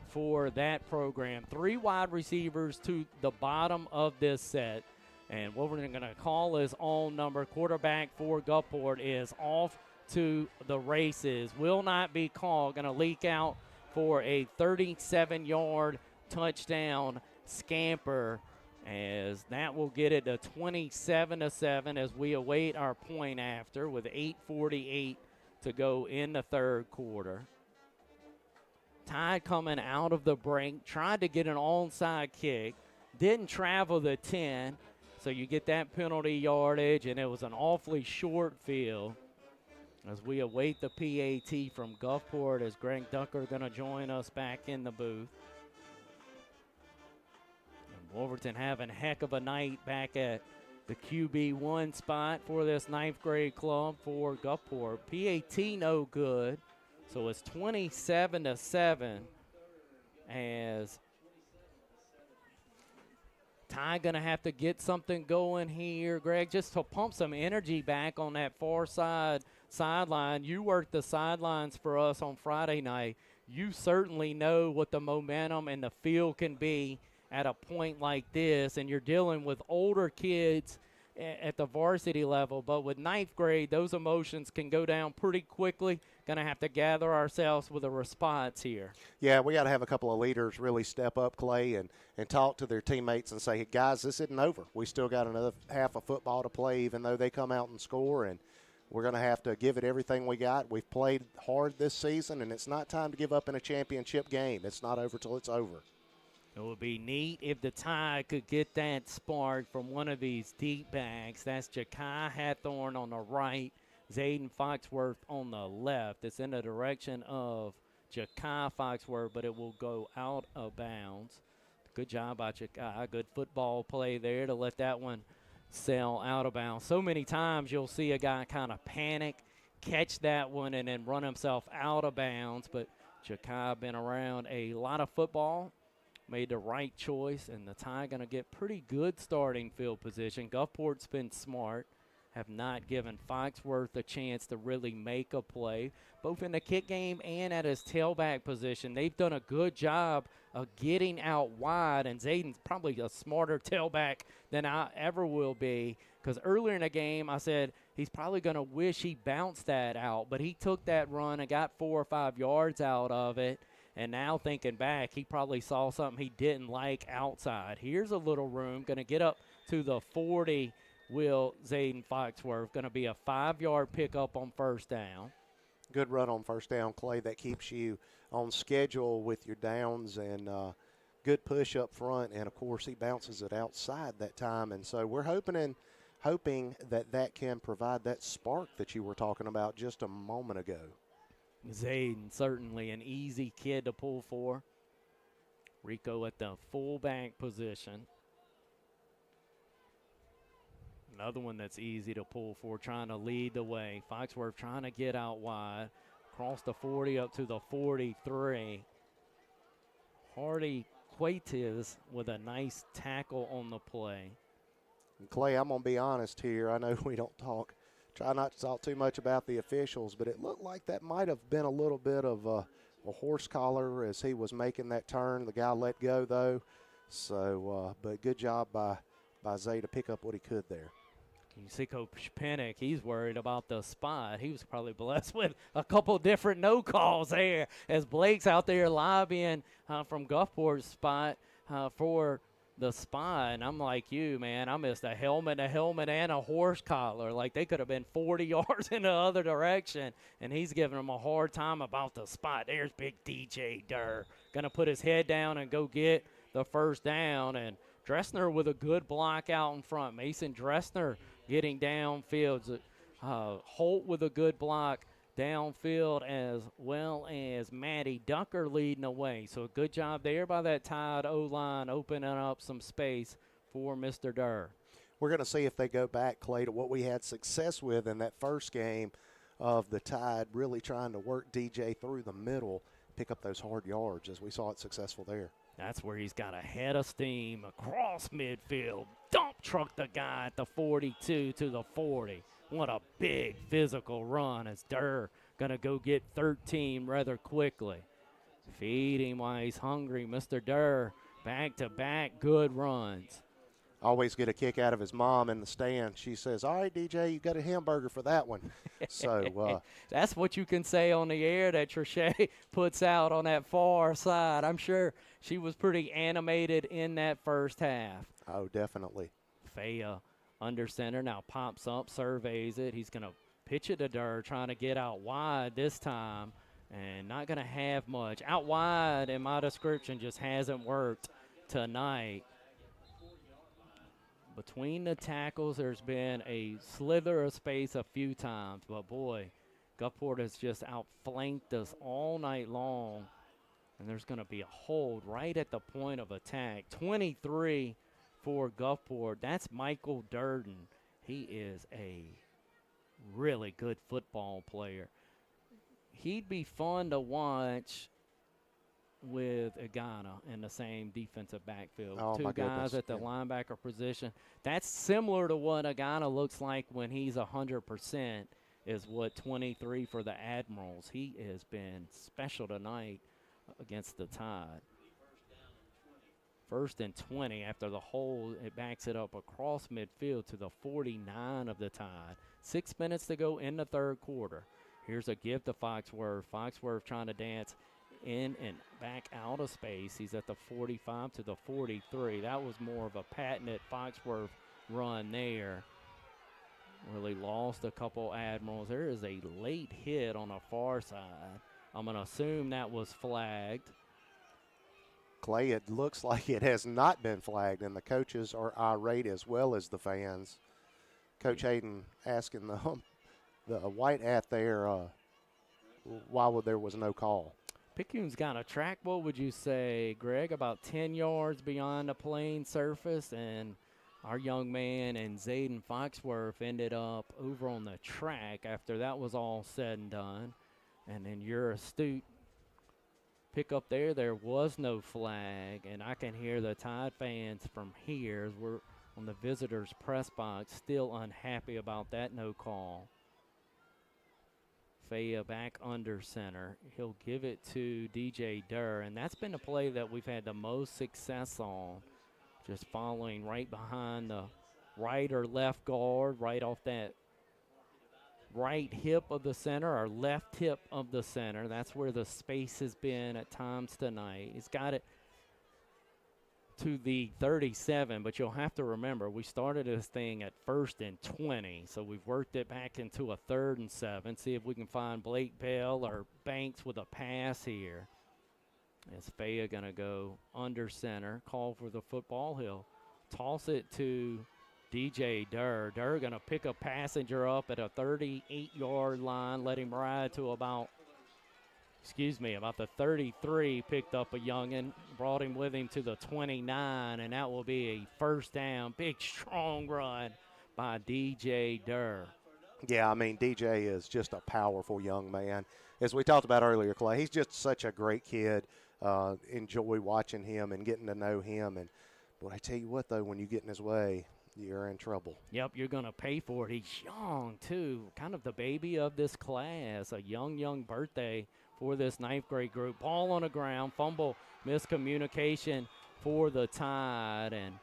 for that program. 3 wide receivers to the bottom of this set. And what we're going to call his own number, quarterback for Gulfport, is off to the races. Will not be called. Going to leak out for a 37-yard touchdown scamper, as that will get it to 27-7 as we await our point after with 8:48 to go in the third quarter. Tide coming out of the break, tried to get an onside kick, didn't travel the 10, so you get that penalty yardage, and it was an awfully short field. As we await the PAT from Gulfport, as Greg Ducker going to join us back in the booth. And Wolverton having a heck of a night back at the QB1 spot for this 9th grade club for Gulfport. PAT no good, so it's 27-7 as Ty going to have to get something going here, Greg, just to pump some energy back on that far sideline. You worked the sidelines for us on Friday night. You certainly know what the momentum and the feel can be at a point like this, and you're dealing with older kids at the varsity level, but with 9th grade, those emotions can go down pretty quickly. Going to have to gather ourselves with a response here. Yeah, we got to have a couple of leaders really step up, Clay, and talk to their teammates and say, hey, guys, this isn't over. We still got another half of football to play, even though they come out and score, and we're going to have to give it everything we got. We've played hard this season, and it's not time to give up in a championship game. It's not over till it's over. It would be neat if the Tide could get that spark from one of these deep backs. That's Ja'Kai Hathorn on the right, Zayden Foxworth on the left. It's in the direction of Ja'Kai Foxworth, but it will go out of bounds. Good job by Ja'Kai. Good football play there to let that one sail out of bounds. So many times you'll see a guy kind of panic, catch that one, and then run himself out of bounds. But Ja'Kai been around a lot of football, made the right choice, and the Tide going to get pretty good starting field position. Gulfport's been smart, have not given Foxworth a chance to really make a play, both in the kick game and at his tailback position. They've done a good job of getting out wide, and Zayden's probably a smarter tailback than I ever will be, because earlier in the game I said he's probably going to wish he bounced that out, but he took that run and got 4 or 5 yards out of it. And now thinking back, he probably saw something he didn't like outside. Here's a little room, going to get up to the 40, will Zayden Foxworth. Going to be a 5-yard pickup on first down. Good run on first down, Clay. That keeps you on schedule with your downs, and good push up front. And, of course, he bounces it outside that time. And so we're hoping that can provide that spark that you were talking about just a moment ago. Zayden, certainly an easy kid to pull for. Rico at the fullback position. Another one that's easy to pull for, trying to lead the way. Foxworth trying to get out wide. Across the 40 up to the 43. Hardy Quatiz with a nice tackle on the play. And Clay, I'm going to be honest here. I know we don't try not to talk too much about the officials, but it looked like that might have been a little bit of a horse collar as he was making that turn. The guy let go, though. So, but good job by Zay to pick up what he could there. You see Coach Pennick, he's worried about the spot. He was probably blessed with a couple different no calls there as Blake's out there lobbying from Gulfport's spot for the spot. And I'm like you, man, I missed a helmet, and a horse collar. Like they could have been 40 yards in the other direction, and he's giving them a hard time about the spot. There's big DJ Durr. Going to put his head down and go get the first down. And Dressner with a good block out in front. Mason Dressner getting downfield. Holt with a good block downfield, as well as Matty Ducker leading the way. So a good job there by that Tide O-line, opening up some space for Mr. Durr. We're going to see if they go back, Clay, to what we had success with in that first game of the Tide, really trying to work DJ through the middle, pick up those hard yards, as we saw it successful there. That's where he's got a head of steam across midfield. Dump truck the guy at the 42 to the 40. What a big physical run as Durr going to go get 13 rather quickly. Feed him while he's hungry. Mr. Durr, back-to-back good runs. Always get a kick out of his mom in the stand. She says, all right, DJ, you got a hamburger for that one. So that's what you can say on the air that Trichet puts out on that far side. I'm sure she was pretty animated in that first half. Oh, definitely. Faya under center now pops up, surveys it. He's going to pitch it to Durr, trying to get out wide this time, and not going to have much. Out wide, in my description, just hasn't worked tonight. Between the tackles, there's been a slither of space a few times, but boy, Gulfport has just outflanked us all night long, and there's going to be a hold right at the point of attack. 23 for Gulfport. That's Michael Durden. He is a really good football player. He'd be fun to watch with Agana in the same defensive backfield. Oh, Two guys at the linebacker position. That's similar to what Agana looks like when he's 100%, is what 23 for the Admirals. He has been special tonight against the Tide. 1st and 20 after the hold. It backs it up across midfield to the 49 of the Tide. 6 minutes to go in the third quarter. Here's a give to Foxworth. Foxworth trying to dance in and back out of space. He's at the 45 to the 43. That was more of a patented Foxworth run there. Really lost a couple Admirals. There is a late hit on the far side. I'm going to assume that was flagged. Clay, it looks like it has not been flagged, and the coaches are irate as well as the fans. Coach Hayden asking the white hat there why there was no call. Picayune's got a track, what would you say, Greg, about 10 yards beyond the playing surface, and our young man and Zayden Foxworth ended up over on the track after that was all said and done. And then your astute pick up there was no flag, and I can hear the Tide fans from here as we're on the visitors' press box still unhappy about that no call. Faya back under center. He'll give it to DJ Durr, and that's been the play that we've had the most success on, just following right behind the right or left guard, right off that right hip of the center or left hip of the center. That's where the space has been at times tonight. He's got it to the 37, but you'll have to remember we started this thing at 1st and 20, so we've worked it back into a 3rd and 7. See if we can find Blake Bell or Banks with a pass here. As Faya going to go under center, call for the football. He'll toss it to DJ Durr. Durr going to pick a passenger up at a 38-yard line, let him ride to about the 33, picked up a youngin', brought him with him to the 29, and that will be a first down. Big, strong run by DJ Durr. Yeah, I mean, DJ is just a powerful young man. As we talked about earlier, Clay, he's just such a great kid. Enjoy watching him and getting to know him. And, boy, I tell you what, though, when you get in his way, you're in trouble. Yep, you're going to pay for it. He's young, too, kind of the baby of this class, a young birthday for this 9th grade group. Ball on the ground, fumble, miscommunication for the Tide, and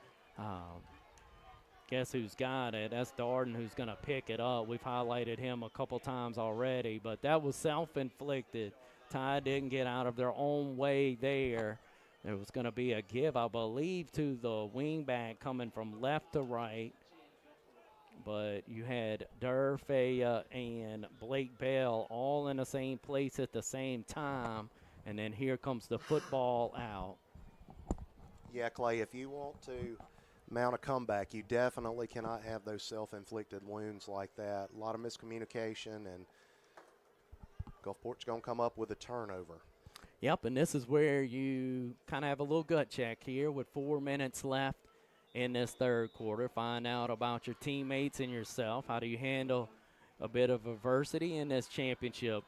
guess who's got it? That's Darden who's going to pick it up. We've highlighted him a couple times already, but that was self-inflicted. Tide didn't get out of their own way there. There was going to be a give, I believe, to the wingback coming from left to right. But you had Durr, Faya, and Blake Bell all in the same place at the same time. And then here comes the football out. Yeah, Clay, if you want to mount a comeback. You definitely cannot have those self-inflicted wounds like that. A lot of miscommunication, and Gulfport's going to come up with a turnover. Yep, and this is where you kind of have a little gut check here with 4 minutes left in this third quarter. Find out about your teammates and yourself. How do you handle a bit of adversity in this championship?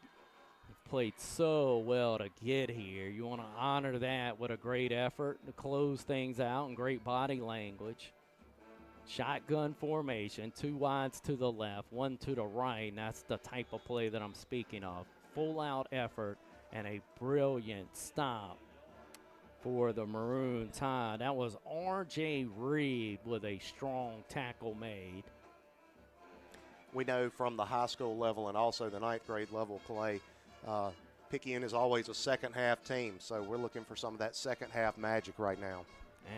You've played so well to get here. You want to honor that with a great effort to close things out and great body language. Shotgun formation, 2 wides to the left, 1 to the right, and that's the type of play that I'm speaking of. Full-out effort and a brilliant stop for the Maroon Tide. That was R.J. Reed with a strong tackle made. We know from the high school level and also the ninth grade level, Clay, Picayune is always a second-half team, so we're looking for some of that second-half magic right now.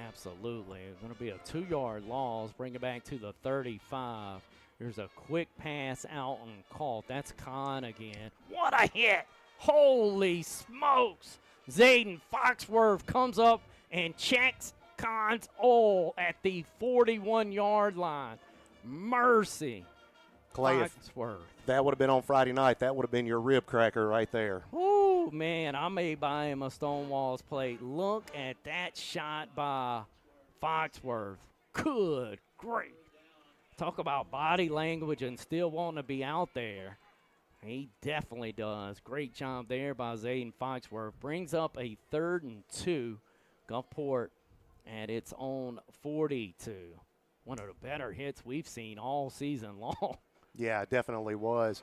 Absolutely. It's going to be a 2-yard loss. Bring it back to the 35. There's a quick pass out and caught. That's Kahn again. What a hit! Holy smokes! Zayden Foxworth comes up and checks Kahn's at the 41-yard line. Mercy. Clay, if Foxworth. that would have been on Friday night, that would have been your rib cracker right there. Oh, man, I may buy him a Stonewalls plate. Look at that shot by Foxworth. Good grief. Talk about body language and still wanting to be out there. He definitely does. Great job there by Zayden Foxworth. Brings up a 3rd and 2. Gulfport at its own 42. One of the better hits we've seen all season long. Yeah, it definitely was.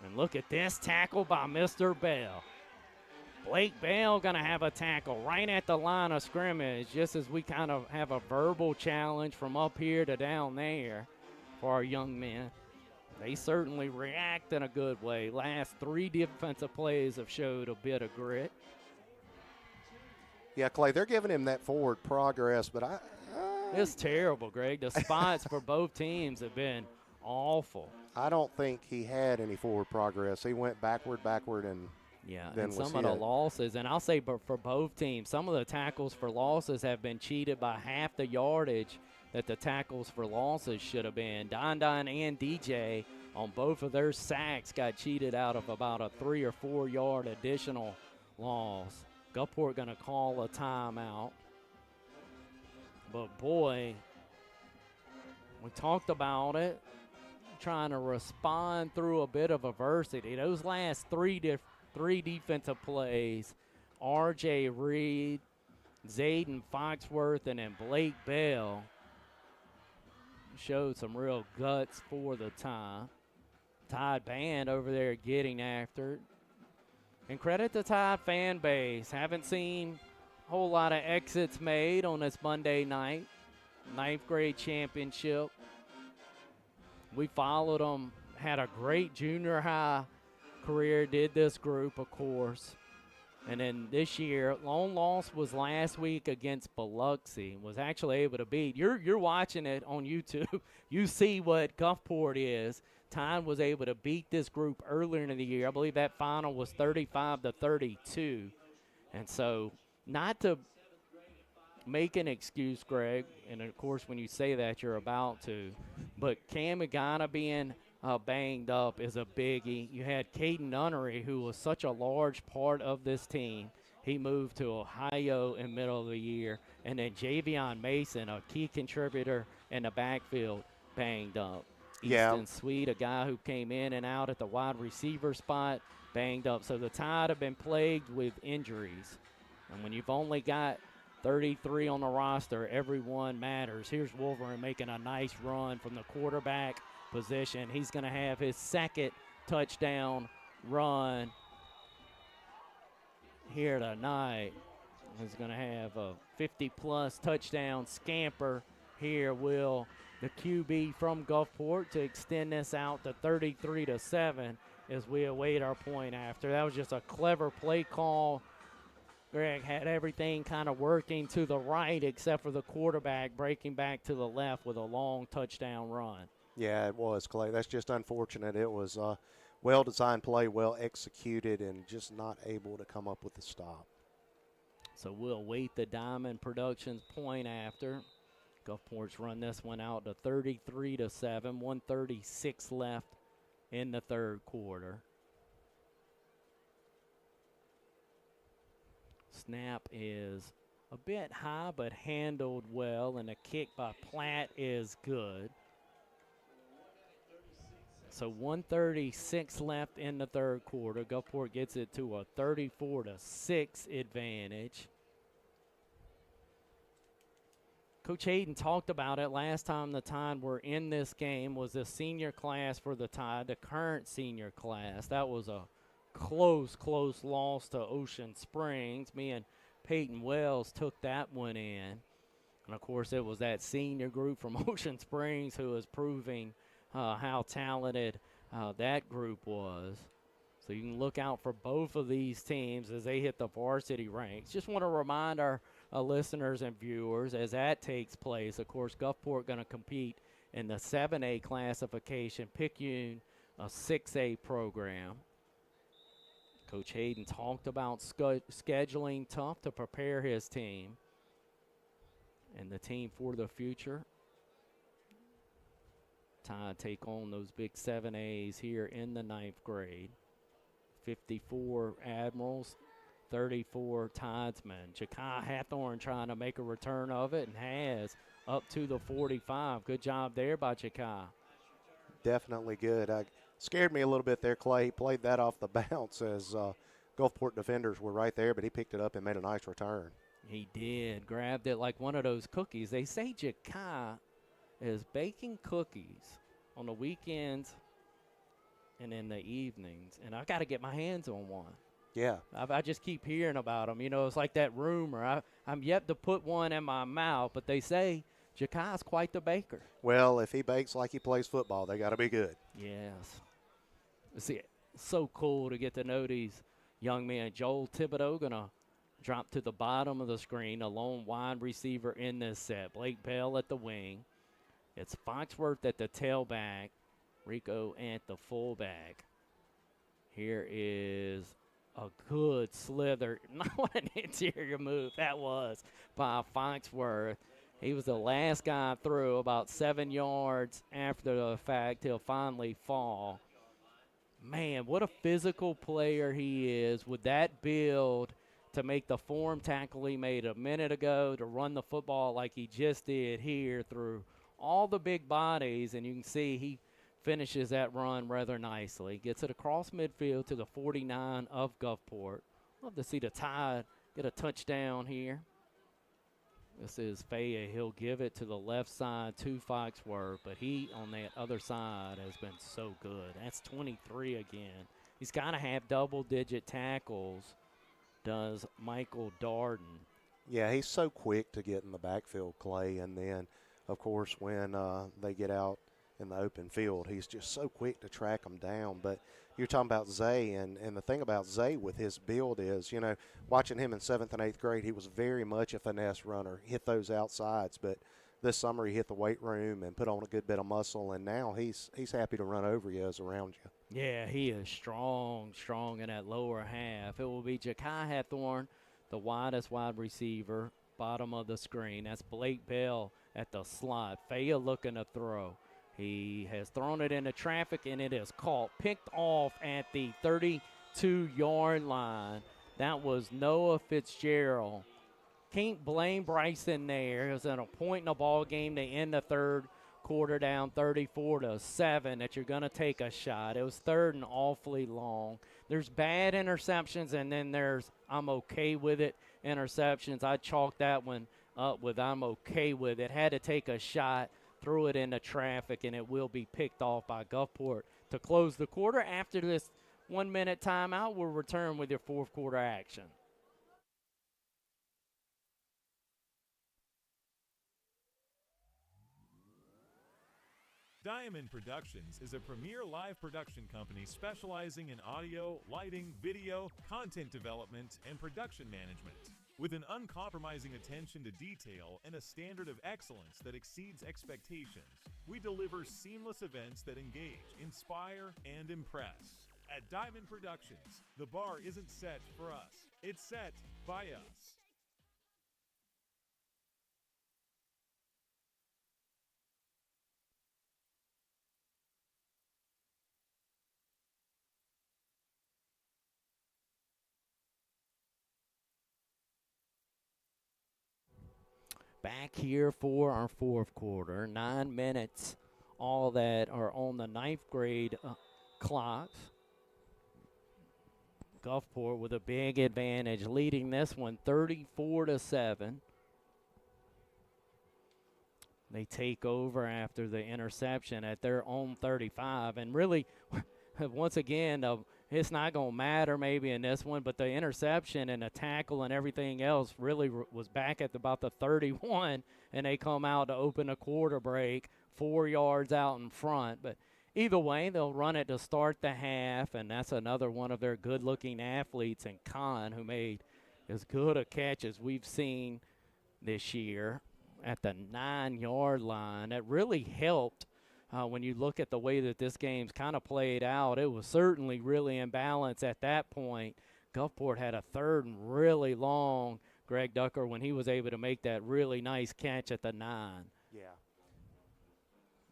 And look at this tackle by Mr. Bell. Blake Bell going to have a tackle right at the line of scrimmage, just as we kind of have a verbal challenge from up here to down there for our young men. They certainly react in a good way. Last 3 defensive plays have showed a bit of grit. Yeah, Clay, they're giving him that forward progress, but It's terrible, Greg. The spots for both teams have been awful. I don't think he had any forward progress. He went backward, and yeah, then and some of the losses, and I'll say for both teams, some of the tackles for losses have been cheated by half the yardage that the tackles for losses should have been. Don and DJ on both of their sacks got cheated out of about a 3 or 4 yard additional loss. Gulfport going to call a timeout. But boy, we talked about it, trying to respond through a bit of adversity. Those last three defensive plays, R.J. Reed, Zayden Foxworth, and then Blake Bell showed some real guts for the Tide band over there getting after it. And credit the Tide fan base. Haven't seen a whole lot of exits made on this Monday night, 9th grade championship. We followed them, had a great junior high career, did this group, of course. And then this year, lone loss was last week against Biloxi. Was actually able to beat. You're watching it on YouTube. You see what Gulfport is. Tyne was able to beat this group earlier in the year. I believe that final was 35-32. And so, not to make an excuse, Greg, and of course when you say that, you're about to, but Cam Agana being banged up is a biggie. You had Caden Nunnery, who was such a large part of this team. He moved to Ohio in middle of the year. And then Javion Mason, a key contributor in the backfield, banged up. Yeah. Easton Sweet, a guy who came in and out at the wide receiver spot, banged up. So the Tide have been plagued with injuries. And when you've only got 33 on the roster, everyone matters. Here's Wolverine making a nice run from the quarterback position. He's going to have his second touchdown run here tonight. He's going to have a 50-plus touchdown scamper here. Will the QB from Gulfport to extend this out to 33-7 as we await our point after. That was just a clever play call. Greg had everything kind of working to the right except for the quarterback breaking back to the left with a long touchdown run. Yeah, it was, Clay. That's just unfortunate. It was a well-designed play, well executed, and just not able to come up with the stop. So we'll wait the Diamond Productions point after. Gulfport's run this one out to 33-7, 1:36 left in the third quarter. Snap is a bit high, but handled well, and a kick by Platt is good. So 1:36 left in the third quarter. Gulfport gets it to a 34-6 advantage. Coach Hayden talked about it last time the Tide were in this game was the senior class for the Tide, the current senior class. That was a close loss to Ocean Springs. Me and Peyton Wells took that one in. And, of course, it was that senior group from Ocean Springs who was proving how talented that group was. So you can look out for both of these teams as they hit the varsity ranks. Just want to remind our listeners and viewers as that takes place. Of course, Gulfport going to compete in the 7A classification, Picayune a 6A program. Coach Hayden talked about scheduling tough to prepare his team and the team for the future. Tide take on those big 7As here in the 9th grade. 54 Admirals, 34 Tidesmen. Ja'Kai Hathorn trying to make a return of it and has up to the 45. Good job there by Ja'Kai. Definitely good. Scared me a little bit there, Clay. He played that off the bounce as Gulfport defenders were right there, but he picked it up and made a nice return. He did. Grabbed it like one of those cookies. They say Ja'Kai is baking cookies on the weekends and in the evenings, and I got to get my hands on one. Yeah. I just keep hearing about them. You know, it's like that rumor. I'm yet to put one in my mouth, but they say Ja'Kai's quite the baker. Well, if he bakes like he plays football, they got to be good. Yes. See, so cool to get to know these young men. Joel Thibodeau going to drop to the bottom of the screen, a lone wide receiver in this set. Blake Bell at the wing. It's Foxworth at the tailback, Rico at the fullback. Here is a good slither. Not an interior move. That was by Foxworth. He was the last guy through about 7 yards after the fact. He'll finally fall. Man, what a physical player he is with that build to make the form tackle he made a minute ago, to run the football like he just did here through all the big bodies, and you can see he finishes that run rather nicely. Gets it across midfield to the 49 of Gulfport. Love to see the Tide get a touchdown here. This is Faya. He'll give it to the left side to Foxworth, but he on that other side has been so good. That's 23 again. He's got to have double-digit tackles, does Michael Darden. Yeah, he's so quick to get in the backfield, Clay, and then, of course, when they get out in the open field, he's just so quick to track them down. But you're talking about Zay, and the thing about Zay with his build is, you know, watching him in 7th and 8th grade, he was very much a finesse runner, hit those outsides. But this summer he hit the weight room and put on a good bit of muscle, and now he's happy to run over you as around you. Yeah, he is strong in that lower half. It will be Ja'Kai Hathorn, the widest wide receiver, bottom of the screen. That's Blake Bell at the slot. Faya looking to throw. He has thrown it into traffic, and it is caught. Picked off at the 32-yard line. That was Noah Fitzgerald. Can't blame Bryson there. It was at a point in the ball game to end the third quarter down 34-7 that you're going to take a shot. It was 3rd and awfully long. There's bad interceptions, and then there's I'm okay with it interceptions. I chalked that one up with I'm okay with it. Had to take a shot. Threw it into traffic, and it will be picked off by Gulfport to close the quarter. After this 1-minute timeout, we'll return with your 4th quarter action. Diamond Productions is a premier live production company specializing in audio, lighting, video, content development, and production management. With an uncompromising attention to detail and a standard of excellence that exceeds expectations, we deliver seamless events that engage, inspire, and impress. At Diamond Productions, the bar isn't set for us, it's set by us. back here for our fourth quarter. 9 minutes, all that are on the ninth grade clocks. Gulfport with a big advantage, leading this one 34-7. They take over after the interception at their own 35. And really, once again, it's not going to matter maybe in this one, but the interception and the tackle and everything else really was back at about the 31, and they come out to open a quarter break 4 yards out in front. But either way, they'll run it to start the half, and that's another one of their good-looking athletes in Khan, who made as good a catch as we've seen this year at the 9-yard line. That really helped when you look at the way that this game's kind of played out. It was certainly really imbalanced at that point. Gulfport had a third and really long, Greg Ducker, when he was able to make that really nice catch at the 9.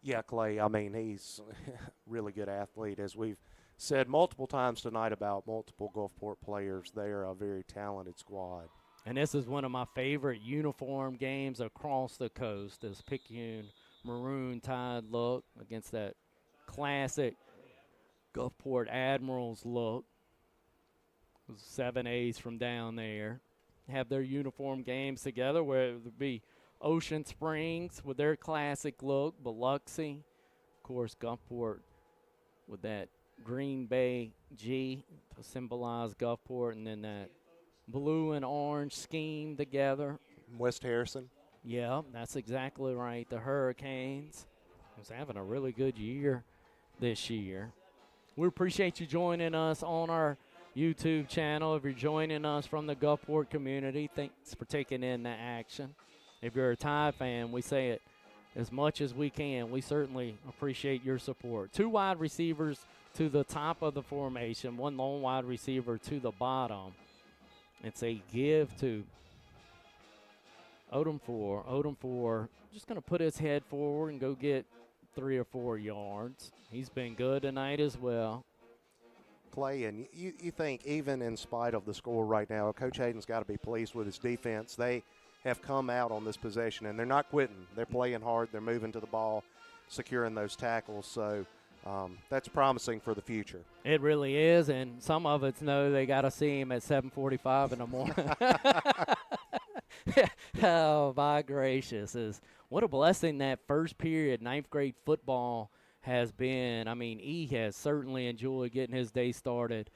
Yeah, Clay, I mean, he's a really good athlete. As we've said multiple times tonight about multiple Gulfport players, they are a very talented squad. And this is one of my favorite uniform games across the coast, this Picayune Maroon Tide look against that classic Gulfport Admirals look. 7As from down there have their uniform games together, where it would be Ocean Springs with their classic look, Biloxi, of course, Gulfport with that Green Bay G to symbolize Gulfport, and then that blue and orange scheme together. West Harrison. Yeah, that's exactly right. The Hurricanes was having a really good year this year. We appreciate you joining us on our YouTube channel. If you're joining us from the Gulfport community, thanks for taking in the action. If you're a Tide fan, we say it as much as we can. We certainly appreciate your support. 2 wide receivers to the top of the formation, 1 lone wide receiver to the bottom. It's a give to Odom 4. Odom 4 just going to put his head forward and go get 3 or 4 yards. He's been good tonight as well. Clay, and you think even in spite of the score right now, Coach Hayden's got to be pleased with his defense. They have come out on this possession, and they're not quitting. They're playing hard. They're moving to the ball, securing those tackles. So that's promising for the future. It really is, and some of it's they got to see him at 7:45 in the morning. Oh, my gracious. What a blessing that first period, 9th grade football has been. I mean, he has certainly enjoyed getting his day started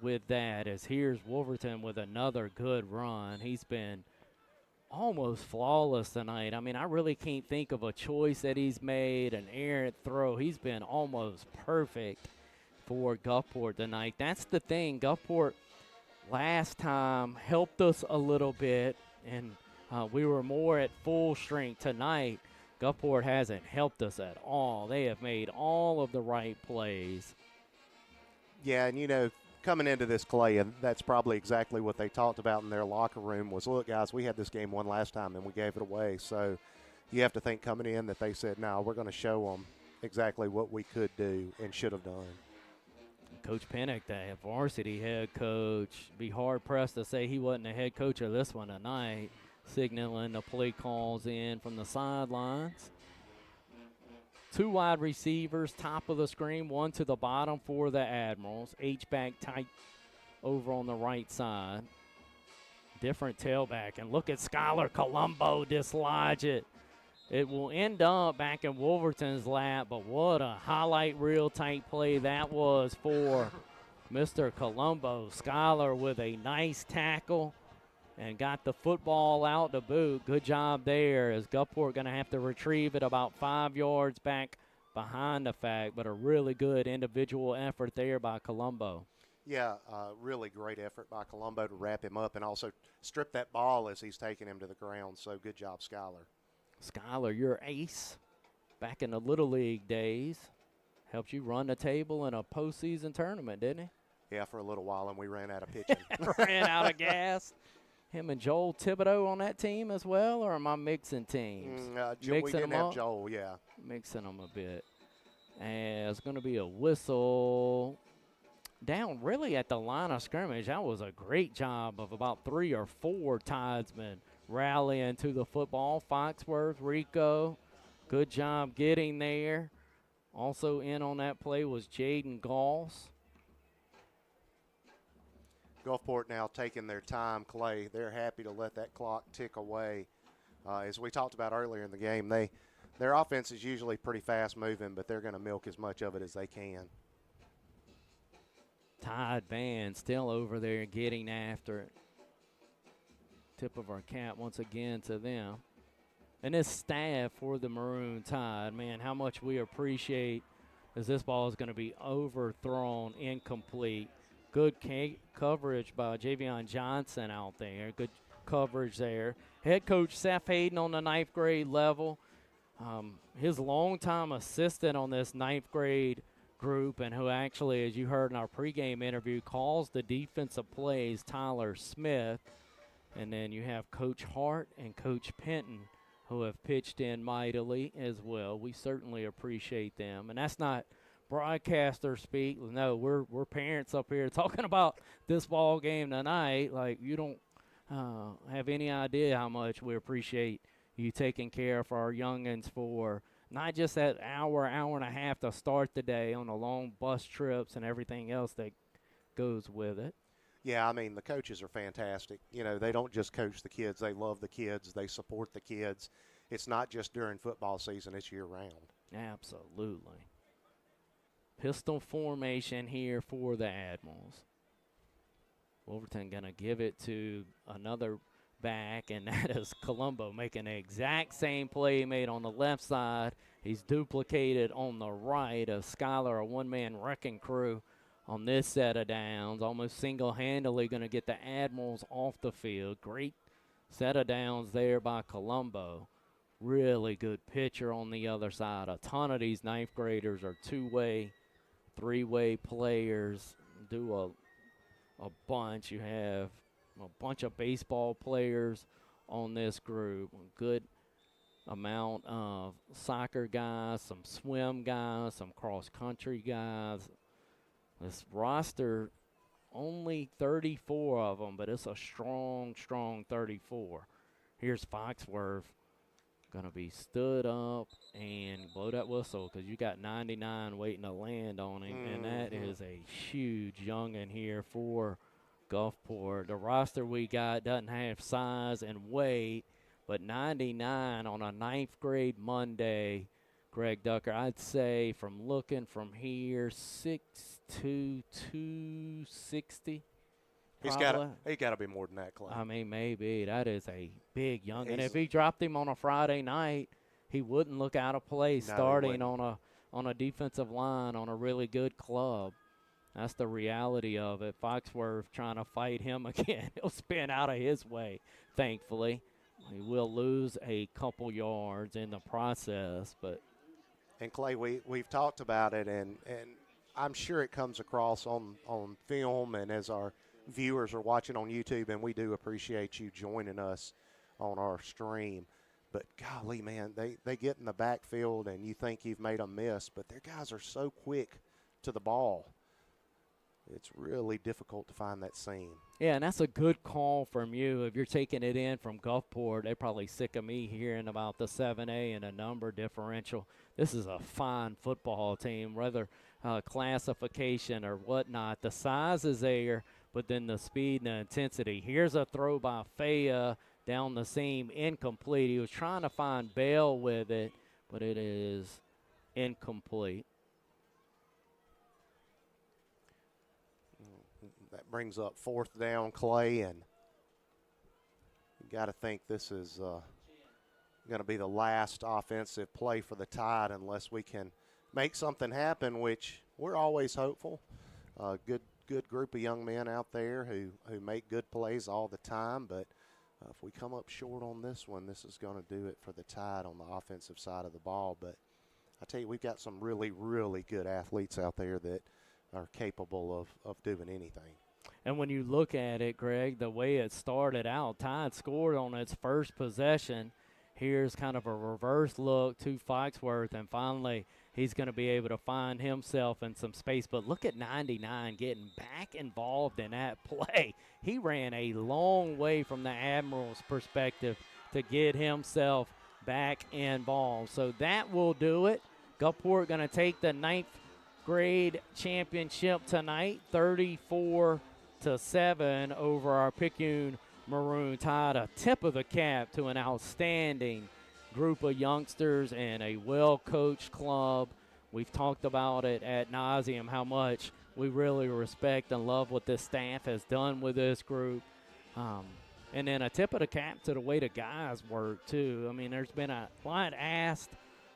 with that, as here's Wolverton with another good run. He's been almost flawless tonight. I mean, I really can't think of a choice that he's made, an errant throw. He's been almost perfect for Gulfport tonight. That's the thing. Gulfport last time helped us a little bit, and we were more at full strength. Tonight, Gulfport hasn't helped us at all. They have made all of the right plays. Yeah, and coming into this, Clay, and that's probably exactly what they talked about in their locker room was, look, guys, we had this game won last time and we gave it away. So you have to think coming in that they said, no, we're going to show them exactly what we could do and should have done. Coach Pinnock, the varsity head coach, be hard-pressed to say he wasn't the head coach of this one tonight, signaling the play calls in from the sidelines. 2 wide receivers, top of the screen, 1 to the bottom for the Admirals. H-back tight over on the right side. Different tailback. And look at Skylar Colombo dislodge it. It will end up back in Wolverton's lap, but what a highlight reel type play that was for Mr. Colombo. Skylar with a nice tackle and got the football out to boot. Good job there, as Gulfport going to have to retrieve it about 5 yards back behind the fact, but a really good individual effort there by Colombo. Yeah, really great effort by Colombo to wrap him up and also strip that ball as he's taking him to the ground. So good job, Skylar. Skylar, your ace back in the Little League days. Helped you run the table in a postseason tournament, didn't he? Yeah, for a little while, and we ran out of pitching. Ran out of gas. Him and Joel Thibodeau on that team as well, or am I mixing teams? We didn't have Joel, yeah. Mixing them a bit. And it's going to be a whistle down really at the line of scrimmage. That was a great job of about 3 or 4 Tidesmen rallying to the football. Foxworth, Rico, good job getting there. Also in on that play was Jaden Goss. Gulfport now taking their time, Clay. They're happy to let that clock tick away. As we talked about earlier in the game, their offense is usually pretty fast moving, but they're going to milk as much of it as they can. Tide band still over there getting after it. Tip of our cap once again to them. And this staff for the Maroon Tide, man, how much we appreciate as this ball is going to be overthrown, incomplete. Good coverage by Javion Johnson out there. Good coverage there. Head coach Seth Hayden on the 9th grade level. His longtime assistant on this 9th grade group, and who actually, as you heard in our pregame interview, calls the defensive plays, Tyler Smith. And then you have Coach Hart and Coach Penton, who have pitched in mightily as well. We certainly appreciate them. And that's not broadcaster speak. No, we're parents up here talking about this ball game tonight. Like, you don't have any idea how much we appreciate you taking care of our youngins for not just that hour and a half to start the day on the long bus trips and everything else that goes with it. Yeah, I mean, the coaches are fantastic. You know, they don't just coach the kids. They love the kids. They support the kids. It's not just during football season. It's year-round. Absolutely. Pistol formation here for the Admirals. Wolverton going to give it to another back, and that is Colombo making the exact same play he made on the left side. He's duplicated on the right of Skylar, a one-man wrecking crew on this set of downs, almost single-handedly going to get the Admirals off the field. Great set of downs there by Colombo. Really good pitcher on the other side. A ton of these 9th graders are two-way, three-way players. Do a bunch. You have a bunch of baseball players on this group. A good amount of soccer guys, some swim guys, some cross-country guys. This roster, only 34 of them, but it's a strong, strong 34. Here's Foxworth going to be stood up and blow that whistle because you got 99 waiting to land on him, and that is a huge youngin here for Gulfport. The roster we got doesn't have size and weight, but 99 on a 9th grade Monday, Greg Ducker, I'd say from looking from here, 6'2", 260. He's got to be more than that, Clay. I mean, maybe. That is a big young. And if he dropped him on a Friday night, he wouldn't look out of place starting on a defensive line on a really good club. That's the reality of it. Foxworth trying to fight him again. He'll spin out of his way, thankfully. He will lose a couple yards in the process, but. And, Clay, we've talked about it, and I'm sure it comes across on film and as our viewers are watching on YouTube, and we do appreciate you joining us on our stream. But, golly, man, they get in the backfield, and you think you've made a miss, but their guys are so quick to the ball. It's really difficult to find that seam. Yeah, and that's a good call from you. If you're taking it in from Gulfport, they're probably sick of me hearing about the 7A and a number differential. This is a fine football team, whether classification or whatnot. The size is there, but then the speed and the intensity. Here's a throw by Faya down the seam, incomplete. He was trying to find Bell with it, but it is incomplete. That brings up 4th down, Clay, and you got to think this is going to be the last offensive play for the Tide unless we can make something happen, which we're always hopeful. Good group of young men out there who make good plays all the time, but if we come up short on this one, this is going to do it for the Tide on the offensive side of the ball. But I tell you, we've got some really, really good athletes out there that are capable of doing anything. And when you look at it, Greg, the way it started out, Tide scored on its first possession. Here's kind of a reverse look to Foxworth, and finally he's going to be able to find himself in some space. But look at 99 getting back involved in that play. He ran a long way from the Admirals' perspective to get himself back involved. So that will do it. Gulfport going to take the 9th grade championship tonight, 34-7 over our Picayune Maroon Tide. A tip of the cap to an outstanding group of youngsters and a well-coached club. We've talked about it ad nauseum how much we really respect and love what this staff has done with this group. And then a tip of the cap to the way the guys work, too. I mean, there's been a lot asked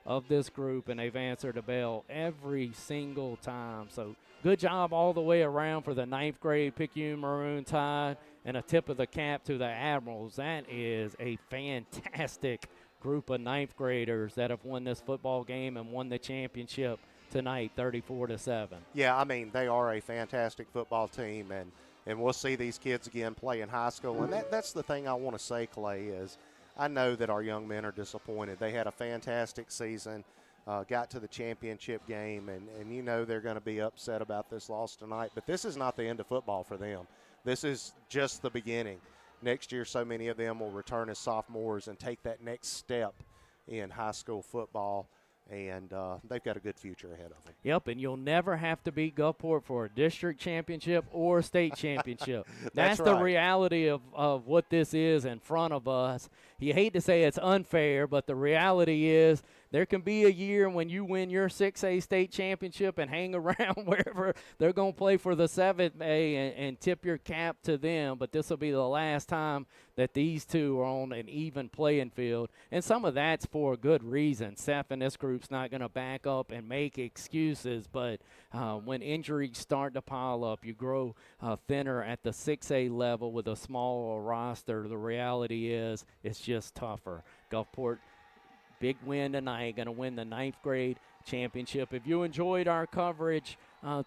of this group, and they've answered the bell every single time. So good job all the way around for the 9th grade Picayune Maroon Tide, and a tip of the cap to the Admirals. That is a fantastic group of 9th graders that have won this football game and won the championship tonight, 34-7. Yeah, I mean, they are a fantastic football team, and we'll see these kids again play in high school. And that's the thing I want to say, Clay, is I know that our young men are disappointed. They had a fantastic season, got to the championship game, and you know they're going to be upset about this loss tonight. But this is not the end of football for them. This is just the beginning. Next year, so many of them will return as sophomores and take that next step in high school football, and they've got a good future ahead of them. Yep, and you'll never have to beat Gulfport for a district championship or a state championship. That's the right. reality of what this is in front of us. You hate to say it's unfair, but the reality is there can be a year when you win your 6A state championship and hang around wherever they're going to play for the 7A and tip your cap to them, but this will be the last time that these two are on an even playing field. And some of that's for a good reason. Seth and this group's not going to back up and make excuses, but when injuries start to pile up, you grow thinner at the 6A level with a smaller roster. The reality is it's just tougher. Gulfport, big win tonight, going to win the 9th grade championship. If you enjoyed our coverage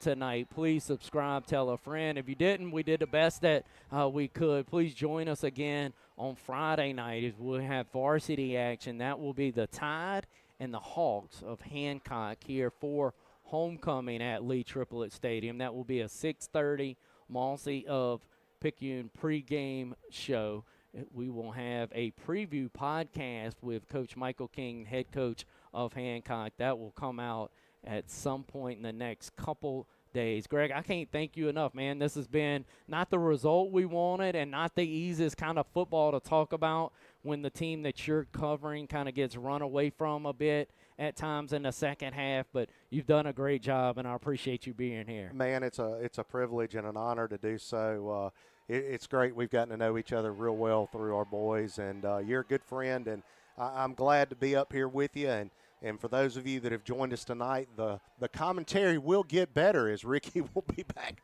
tonight, please subscribe, tell a friend. If you didn't, we did the best that we could. Please join us again on Friday night as we'll have varsity action. That will be the Tide and the Hawks of Hancock here for homecoming at Lee Triplet Stadium. That will be a 6:30 Mossy of Picayune pregame show. We will have a preview podcast with Coach Michael King, head coach of Hancock. That will come out at some point in the next couple days. Greg, I can't thank you enough, man. This has been not the result we wanted and not the easiest kind of football to talk about when the team that you're covering kind of gets run away from a bit at times in the second half, but you've done a great job, and I appreciate you being here. Man, it's a privilege and an honor to do so. It's great. We've gotten to know each other real well through our boys, and you're a good friend, and I'm glad to be up here with you. And for those of you that have joined us tonight, the commentary will get better as Ricky will be back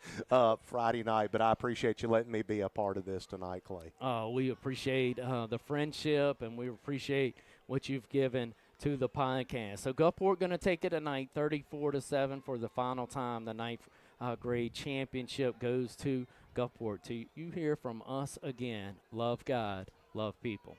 Friday night, but I appreciate you letting me be a part of this tonight, Clay. We appreciate the friendship, and we appreciate what you've given to the podcast. So Gulfport going to take it tonight, 34-7 for the final time. The 9th grade championship goes to Gulfport. Till you hear from us again, love God, love people.